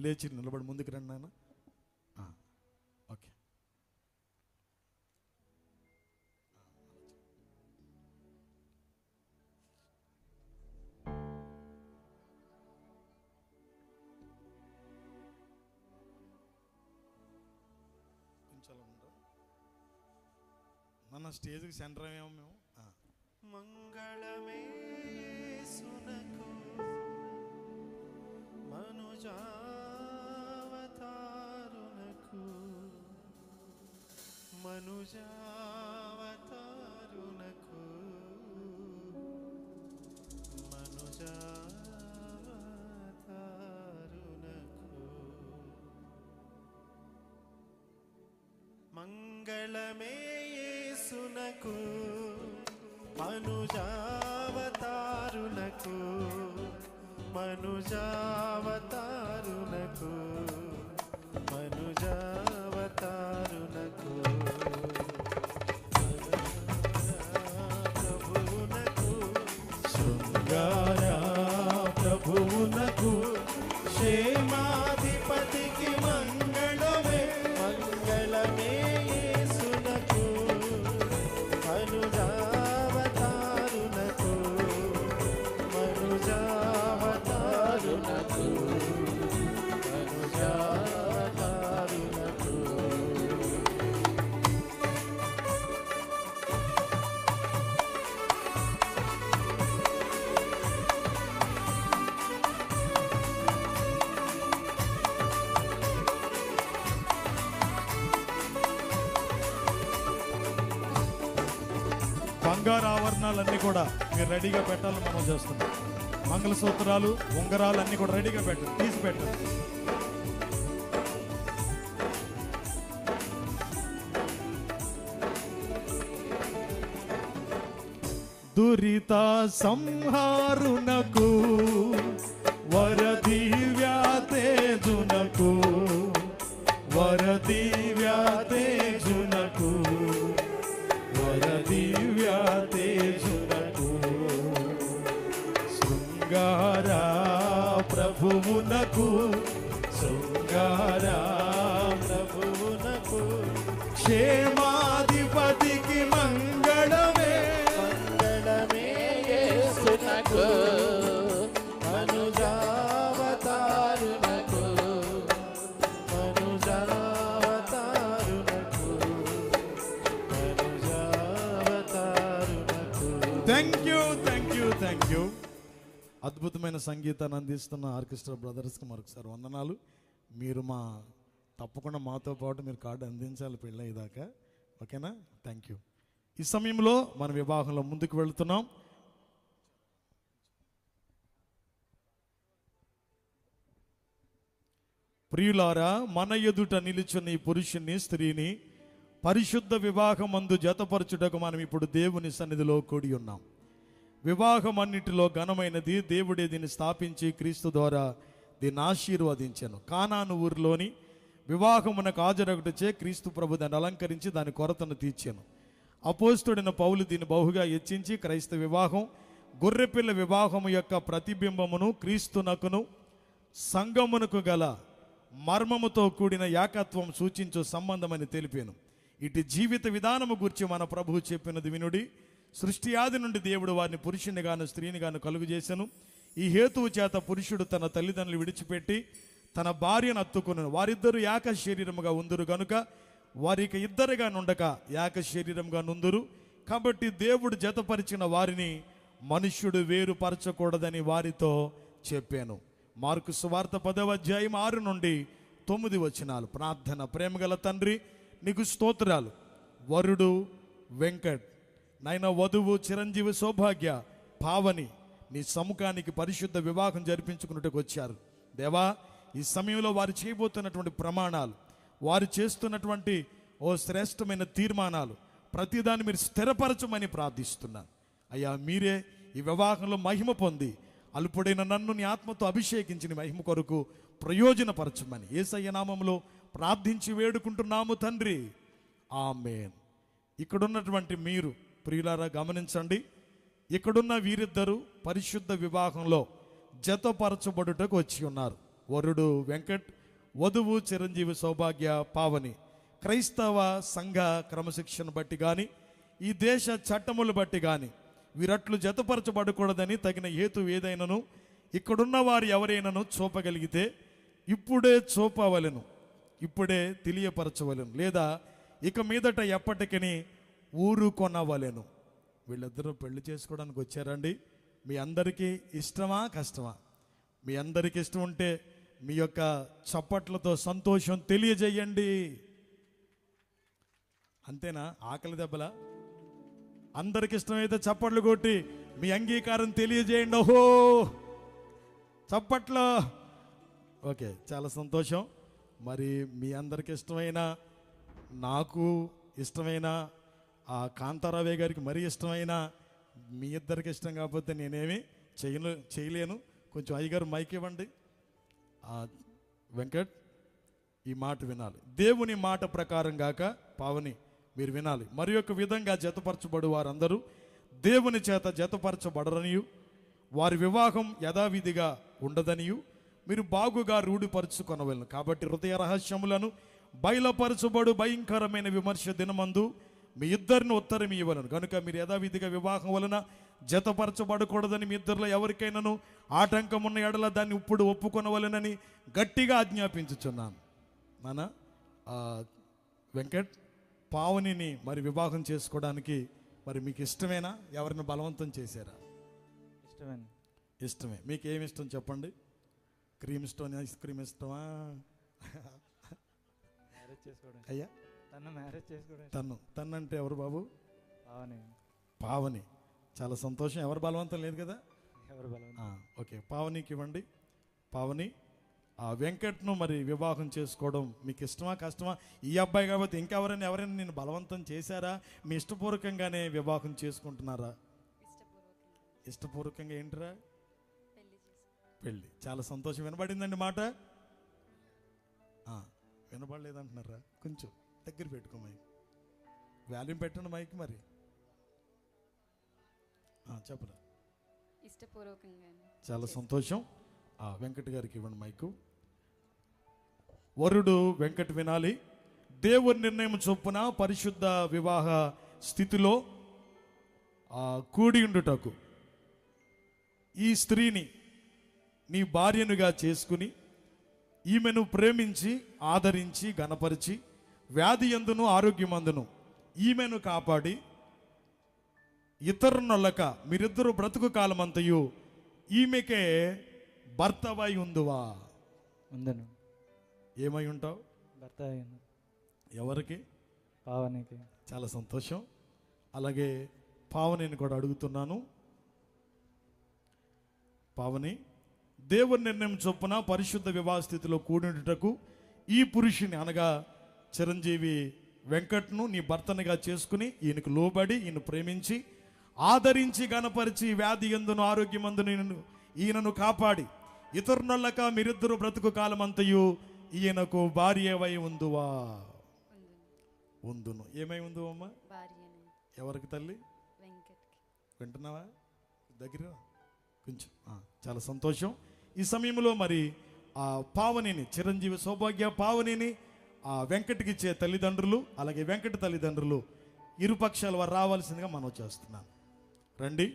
లేచి నిలబడి ముందుకు రండి నాన్న. ఓకే. మన స్టేజ్కి సెంటర్ ఏమో మేము. మంగళమే యేసునకు మనుజావతారునకు మనుజావతారునకు మంగళమే యేసునకు మనుజావతారునకు మనుజావతారునకు మనుజావతారునకు ప్రభువునకు శృంగార ప్రభువునకు క్షేమాధిపతికి మంగళమే మంగళమే యేసునకు మనుజావతారునకు మనుజావతారునకు మనుజావతారునకు. బంగారు ఆవరణాలన్నీ కూడా మీరు రెడీగా పెట్టాలని మనం చేస్తున్నాం. మంగళసూత్రాలు, ఉంగరాలు అన్నీ కూడా రెడీగా పెట్టండి, తీసి పెట్టండి. దురిత సంహారునకు వరదివ్యాతేజునకు వరదివ్యాతేజునకు వరదివ్యాతేజునకు శృంగార ప్రభువునకు శృంగార ప్రభువునకు క్షేమాధిపతికి మంగళమే మంగళమే యేసునకు మనుజావతారునకు మనుజావతారునకు మనుజావతారునకు. Thank you, thank you, thank you. అద్భుతమైన సంగీతాన్ని అందిస్తున్న ఆర్కెస్ట్రా బ్రదర్స్కి మరొకసారి వందనాలు. మీరు తప్పకుండా మాతో పాటు మీరు కార్డు అందించాలి పెళ్ళి అయ్యేదాకా. ఓకేనా? Thank you. ఈ సమయంలో మన వివాహంలో ముందుకు వెళుతున్నాం. ప్రియులారా, మన ఎదుట నిలుచున్న ఈ పురుషుని స్త్రీని పరిశుద్ధ వివాహమందు జతపరచుటకు మనం ఇప్పుడు దేవుని సన్నిధిలో కూడి ఉన్నాం. వివాహం అన్నిటిలో ఘనమైనది. దేవుడే దీన్ని స్థాపించి క్రీస్తు ద్వారా దీన్ని ఆశీర్వదించాను. కానాను ఊరిలోని వివాహమునకు హాజరొకటిచే క్రీస్తు ప్రభు దాన్ని అలంకరించి దాని కొరతను తీర్చాను. అపోస్తుడైన పౌలు దీన్ని బహుగా హెచ్చించి క్రైస్తవ వివాహం గొర్రెపిల్ల వివాహము యొక్క ప్రతిబింబమును క్రీస్తునకును సంగమునకు గల మర్మముతో కూడిన ఏకత్వం సూచించు సంబంధమని తెలిపాను. ఇటు జీవిత విధానము గురించి మన ప్రభువు చెప్పినది వినుడి. సృష్టి ఆది నుండి దేవుడు వారిని పురుషుని గాను స్త్రీని గాను కలుగు చేసెను. ఈ హేతువు చేత పురుషుడు తన తల్లిదండ్రులు విడిచిపెట్టి తన భార్యను హత్తుకొనెను. వారిద్దరూ ఏక శరీరముగా ఉందురు గనుక వారికి ఇద్దరుగా నుండక ఏక శరీరంగా నుందురు. కాబట్టి దేవుడు జతపరిచిన వారిని మనుష్యుడు వేరుపరచకూడదని వారితో చెప్పాను. మార్కు సువార్త 10వ అధ్యాయం 6 నుండి 9 వచనాలు. ప్రార్థన. ప్రేమగల తండ్రి, నీకు స్తోత్రాలు. వరుడు వెంకట్, నాయన వధువు చిరంజీవి సౌభాగ్య పావని నీ సముఖానికి పరిశుద్ధ వివాహం జరిపించుకున్నట్టుకు వచ్చారు. దేవా, ఈ సమయంలో వారు చేయబోతున్నటువంటి ప్రమాణాలు, వారు చేస్తున్నటువంటి ఓ శ్రేష్టమైన తీర్మానాలు ప్రతిదాన్ని మీరు స్థిరపరచమని ప్రార్థిస్తున్నాను. అయ్యా, మీరే ఈ వివాహంలో మహిమ పొంది అల్పుడైన నన్ను నీ ఆత్మతో అభిషేకించిన మహిమ కొరకు ప్రయోజనపరచమని యేసయ్య నామములో ప్రార్థించి వేడుకుంటున్నాము తండ్రి. ఆమేన్. ఇక్కడున్నటువంటి మీరు ప్రియులారా గమనించండి. ఇక్కడున్న వీరిద్దరూ పరిశుద్ధ వివాహంలో జతపరచబడుటకు వచ్చి ఉన్నారు. వరుడు వెంకట్, వధువు చిరంజీవి సౌభాగ్య పావని. క్రైస్తవ సంఘ క్రమశిక్షణ బట్టి కానీ ఈ దేశ చట్టములు బట్టి కానీ వీరట్లు జతపరచబడకూడదని తగిన హేతు ఏదైనాను ఇక్కడున్న వారు ఎవరైనాను చూపగలిగితే ఇప్పుడే చూపవలెను, ఇప్పుడే తెలియపరచవలెను, లేదా ఇక మీదట ఎప్పటికీ ఊరుకొనవలెను. వీళ్ళిద్దరూ పెళ్లి చేసుకోవడానికి వచ్చారండి. మీ అందరికీ ఇష్టమా కష్టమా? మీ అందరికీ ఇష్టం ఉంటే మీ యొక్క చప్పట్లతో సంతోషం తెలియజేయండి. అంతేనా? ఆకలి దెబ్బలా? అందరికి ఇష్టమైతే చప్పట్లు కొట్టి మీ అంగీకారం తెలియజేయండి. ఓహో, చప్పట్లు. ఓకే, చాలా సంతోషం. మరి మీ అందరికి ఇష్టమైన, నాకు ఇష్టమైన, ఆ కాంతారావే గారికి మరీ ఇష్టమైన మీ ఇద్దరికి ఇష్టం కాకపోతే నేనేమి చేయలేను. కొంచెం అయ్యగారు మైక్ ఇవ్వండి. వెంకట్, ఈ మాట వినాలి. దేవుని మాట ప్రకారం గాక పావని మీరు వినాలి. మరి యొక్క విధంగా జతపరచబడు వారందరూ దేవుని చేత జతపరచబడరనియు వారి వివాహం యథావిధిగా ఉండదనియు మీరు బాగుగా రూఢిపరుచుకొనవలను. కాబట్టి హృదయ రహస్యములను బయలుపరచబడు భయంకరమైన విమర్శ దినమందు మీ ఇద్దరిని ఉత్తరం ఇవ్వలను. కనుక మీరు యథావిధిగా వివాహం వలన జతపరచబడకూడదని మీ ఇద్దరిలో ఎవరికైనాను ఆటంకం ఉన్న ఎడల దాన్ని ఇప్పుడు ఒప్పుకొనవలనని గట్టిగా ఆజ్ఞాపించుచున్నాను. నాన్న వెంకట్, పావనిని మరి వివాహం చేసుకోవడానికి మరి మీకు ఇష్టమేనా? ఎవరిని బలవంతం చేశారా? ఇష్టమే. మీకు ఏమి ఇష్టం చెప్పండి. క్రీమ్ స్టోన్ ఐస్ క్రీమ్ ఇష్టమా? అయ్యా, తను అంటే ఎవరు బాబు? పావని. చాలా సంతోషం. ఎవరు బలవంతం లేదు కదా? ఓకే, పావనికి ఇవ్వండి. పావని, ఆ వెంకట్ను మరి వివాహం చేసుకోవడం మీకు ఇష్టమా కష్టమా? ఈ అబ్బాయి కాబట్టి ఇంకెవరైనా నేను బలవంతం చేశారా? మీ ఇష్టపూర్వకంగానే వివాహం చేసుకుంటున్నారా? ఇష్టపూర్వకంగా. ఏంటిరా? పెళ్ళి. చాలా సంతోషం. వినబడిందండి మాట? వినబడలేదంటున్నారా? కొంచెం దగ్గర పెట్టుకో మైక్. వాల్యూమ్ పెట్టండి మైక్. మరి చెప్పరా? చాలా సంతోషం. వెంకట్ గారికి ఇవ్వండి మైకు. వరుడు వెంకట్ వినాలి. దేవుని నిర్ణయం చొప్పున పరిశుద్ధ వివాహ స్థితిలో కూడి ఉండుటకు ఈ స్త్రీని నీ భార్యనుగా చేసుకుని ఈమెను ప్రేమించి ఆదరించి గణపరిచి వ్యాధి యందును ఆరోగ్యమందును ఈమెను కాపాడి ఇతరునొల్లక మీరిద్దరూ బ్రతుకు కాలమంతయు ఈమెకే భర్తవై ఉందువా? ఉందను. ఏమై ఉంటావు? భర్త. ఎవరికి? పావనికి. చాలా సంతోషం. అలాగే పావనిని కూడా అడుగుతున్నాను. పావని, దేవుని నిర్ణయం చొప్పున పరిశుద్ధ వివాహ స్థితిలో కూడినటకు ఈ పురుషుని అనగా చిరంజీవి వెంకట్ను నీ భర్తనిగా చేసుకుని ఈయనకు లోబడి ఈయన ప్రేమించి ఆదరించి గణపరిచి వ్యాధి యందును ఆరోగ్యమందును ఈయనను కాపాడి ఇతరునొల్లక మీరిద్దరు బ్రతుకు కాలమంతయు ఈయనకు భార్యవై ఉందువా? ఉందును. ఏమై ఉందువమ్మా? ఎవరికి తల్లి? వింటున్నావా? దగ్గర కొంచెం. చాలా సంతోషం. ఈ సమయంలో మరి ఆ పావనిని, చిరంజీవి సౌభాగ్య పావనిని ఆ వెంకట్కి ఇచ్చే తల్లిదండ్రులు అలాగే వెంకట తల్లిదండ్రులు ఇరుపక్షాల వారు రావాల్సిందిగా మనం చేస్తున్నాను. రండి.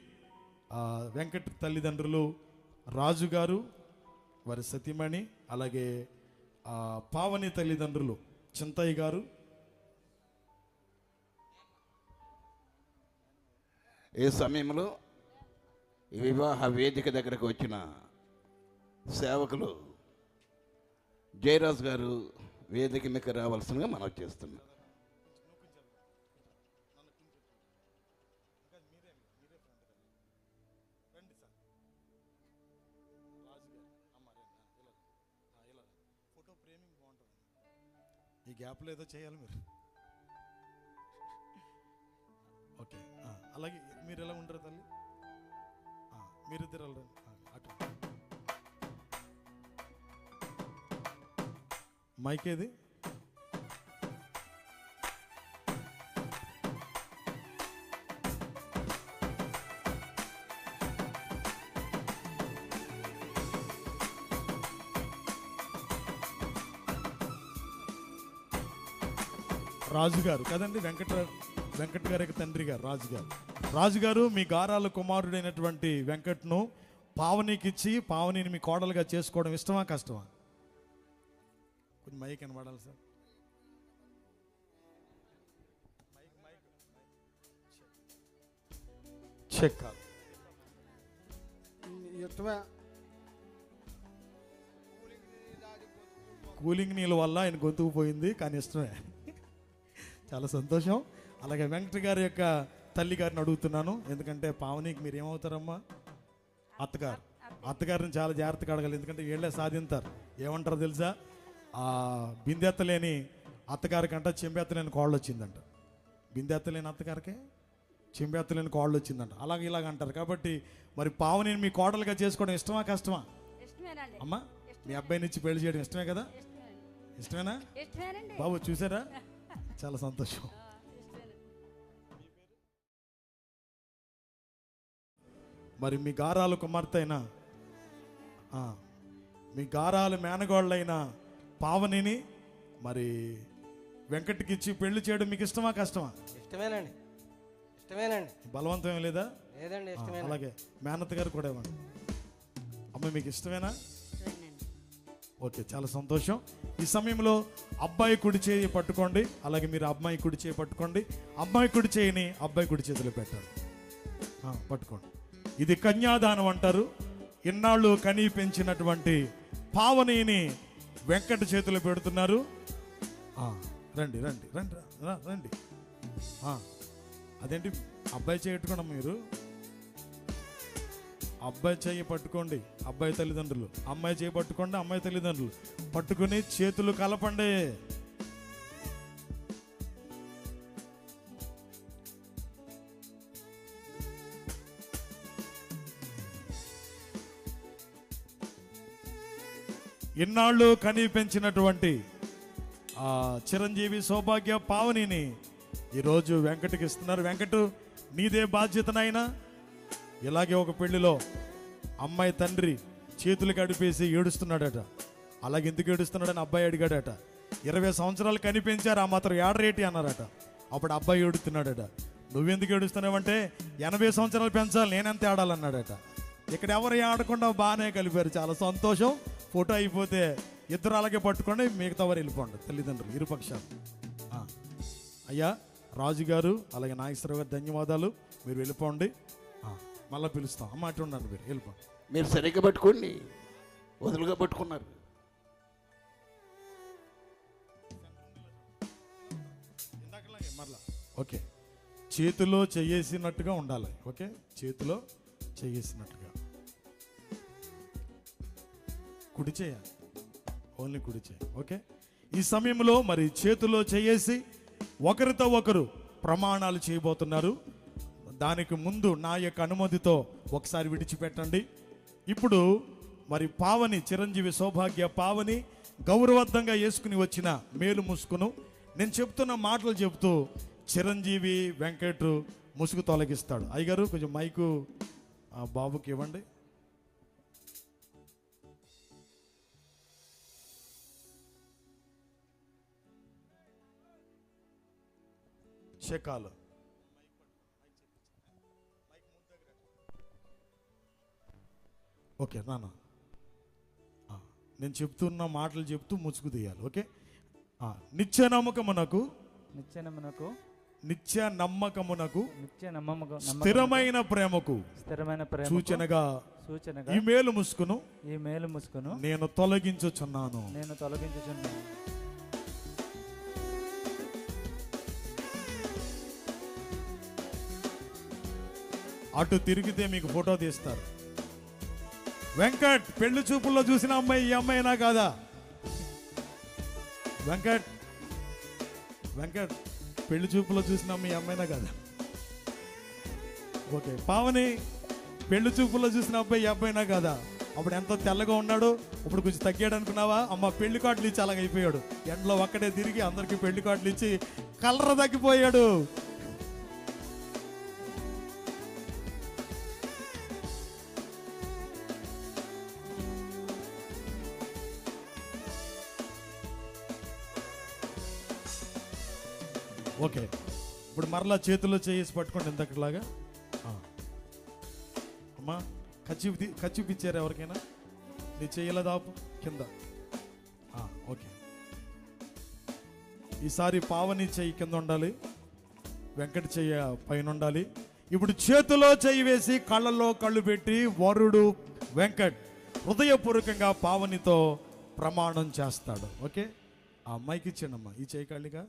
వెంకట తల్లిదండ్రులు రాజు గారు వారి సతీమణి అలాగే పావని తల్లిదండ్రులు చింతయ్య గారు. ఈ సమయంలో వివాహ వేదిక దగ్గరకు వచ్చిన సేవకులు జయరాజ్ గారు వేదిక మీకు రావాల్సిందిగా మనం చేస్తున్నాం. ఈ గ్యాప్లో ఏదో చేయాలి మీరు. ఓకే, అలాగే మీరు ఎలా ఉంటారు తల్లి? మీరిద్దరు వెళ్ళండి అటు. మైక్ ఏది? రాజు గారు కదండి, వెంకట్ గారి తండ్రి గారు రాజు గారు మీ గారాల కుమారుడైనటువంటి వెంకట్ను పావనికి ఇచ్చి పావనిని మీ కోడలుగా చేసుకోవడం ఇష్టమా కష్టమా? కొంచెం మైక్ కనబడాలి సార్. చెక్ కాదు, కూలింగ్ నీళ్ళ వల్ల ఆయన గొంతుకు పోయింది, కానీ ఇష్టమే. చాలా సంతోషం. అలాగే వెంకట గారి యొక్క తల్లి గారిని అడుగుతున్నాను, ఎందుకంటే పావనికి మీరు ఏమవుతారమ్మా? అత్తగారిని చాలా జాగ్రత్తగా అడగాలి, ఎందుకంటే వీళ్ళే సాధింతారు. ఏమంటారు తెలుసా? బిందెత్తలేని అత్తగారికంట చెంబెత్తలేని కోళ్ళు వచ్చిందంట. బిందెత్తలేని అత్తగారికే చెంబెత్తలేని కోళ్ళు వచ్చిందంట. అలాగే ఇలాగ అంటారు. కాబట్టి మరి పావని మీ కోడలుగా చేసుకోవడం ఇష్టమా కష్టమా? అమ్మా, మీ అబ్బాయిని ఇచ్చి పెళ్లి చేయడం ఇష్టమే కదా? ఇష్టమేనా బాబు? చూసారా, చాలా సంతోషం. మరి మీ గారాలు కుమార్తె అయినా మీ గారాలు మేనగోళ్ళైన పావనిని మరి వెంకట్కి ఇచ్చి పెళ్లి చేయడం మీకు ఇష్టమా కష్టమా? ఇష్టమేనండి. బలవంతం ఏం లేదా? లేదండి, ఇష్టమే. అలాగే మేనత్త గారు కూడా ఇవ్వండి. అమ్మ మీకు ఇష్టమేనా? ఓకే, చాలా సంతోషం. ఈ సమయంలో అబ్బాయి కుడి చేయి పట్టుకోండి, అలాగే మీరు అమ్మాయి కుడి చేయి పట్టుకోండి. అమ్మాయి కుడి చేయిని అబ్బాయి కుడి చేతిలో పెట్టండి. పట్టుకోండి. ఇది కన్యాదానం అంటారు. ఇన్నాళ్ళు కని పెంచినటువంటి పావనిని వెంకట చేతిలో పెడుతున్నారు. రండి రండి రండి రండి. అదేంటి అబ్బాయి చేయట్టుకోండి, మీరు అబ్బాయి చేయి పట్టుకోండి అబ్బాయి తల్లిదండ్రులు, అమ్మాయి చేయి పట్టుకోండి అమ్మాయి తల్లిదండ్రులు. పట్టుకుని చేతులు కలపండి. ఇన్నాళ్ళు కని పెంచినటువంటి చిరంజీవి సౌభాగ్య పావనిని ఈరోజు వెంకటకి ఇస్తున్నారు. వెంకటు, నీదే బాధ్యతనైనా. ఇలాగే ఒక పెళ్లిలో అమ్మాయి తండ్రి చేతులు కడిపేసి ఏడుస్తున్నాడట. అలాగే ఎందుకు ఏడుస్తున్నాడని అబ్బాయి అడిగాడట. 20 సంవత్సరాలు కనిపించారు, ఆ మాత్రం ఏడరేటి అన్నారట. అప్పుడు అబ్బాయి ఏడుతున్నాడట. నువ్వెందుకు ఏడుస్తున్నావంటే 80 సంవత్సరాలు పెంచాలి, నేనెంత ఆడాలన్నాడట. ఇక్కడ ఎవరు ఆడకుండా బాగానే కలిపారు. చాలా సంతోషం. ఫోటో అయిపోతే ఇద్దరు అలాగే పట్టుకోండి, మిగతా వారు వెళ్ళిపోండి తల్లిదండ్రులు ఇరుపక్షాలు. అయ్యా రాజుగారు అలాగే నాగేశ్వరరావు గారు ధన్యవాదాలు. మీరు వెళ్ళిపోండి, మళ్ళీ పిలుస్తాం. అమ్మ అటు ఉండండి, మీరు వెళ్ళిపోండి. మీరు సరిగ్గా పట్టుకోండి, వదులుగా పట్టుకున్నారు. మరలా ఓకే, చేతిలో చేసినట్టుగా ఉండాలి. ఓకే, చేతిలో చేసినట్టుగా. కుడి చేయ, ఓన్లీ కుడి చేయ. ఓకే, ఈ సమయంలో మరి చేతిలో చేసి ఒకరితో ఒకరు ప్రమాణాలు చేయబోతున్నారు. దానికి ముందు నా యొక్క అనుమతితో ఒకసారి విడిచిపెట్టండి. ఇప్పుడు మరి పావని, చిరంజీవి సౌభాగ్య పావని గౌరవద్దంగా వేసుకుని వచ్చిన మేలు ముసుగును నేను చెప్తున్న మాటలు చెబుతూ చిరంజీవి వెంకట్ ముసుగు తొలగిస్తాడు. అయ్యగారు కొంచెం మైకు బాబుకి ఇవ్వండి. షకాలు. ఓకే నాన్న, నేను చెప్తున్న మాటలు చెప్తూ ముసుగు తీయాలి. ఓకే. నిత్య నమ్మకమునకు స్థిరమైన ప్రేమకు సూచనగా ఈ మేలు ముసుకును నేను తొలగించుచున్నాను. అటు తిరిగితే మీకు ఫోటో తీస్తారు. వెంకట్ పెళ్లి చూపుల్లో చూసిన అమ్మాయి ఈ అమ్మాయినా కాదా? వెంకట్ పెళ్లి చూపుల్లో చూసిన అమ్మాయి ఈ అమ్మాయినా కాదా? ఓకే. పావని పెళ్లి చూపుల్లో చూసిన అబ్బాయి ఈ అబ్బాయినా కాదా? అప్పుడు ఎంతో తెల్లగా ఉన్నాడు, ఇప్పుడు కొంచెం తగ్గాడు అనుకున్నావా? అమ్మ పెళ్లి కార్డులు ఇచ్చి అలాగ అయిపోయాడు. ఎండలో ఒక్కడే తిరిగి అందరికి పెళ్లి కార్డులు ఇచ్చి కలర్ తగ్గిపోయాడు. ఓకే. ఇప్పుడు మరలా చేతుల్లో చేసి పట్టుకోండి ఇంతకులాగా. అమ్మా కచ్చిపిచ్చారు ఎవరికైనా? నీ చెయ్యల దాపు కింద. ఓకే. ఈసారి పావని చెయ్యి కింద ఉండాలి, వెంకట చెయ్యి పైన ఉండాలి. ఇప్పుడు చేతిలో చెయ్యి వేసి కళ్ళల్లో కళ్ళు పెట్టి వరుడు వెంకట్ హృదయపూర్వకంగా పావనితో ప్రమాణం చేస్తాడు. ఓకే. ఆ అమ్మాయికి ఇచ్చానమ్మా ఈ చెయ్యి కళ్ళిగా.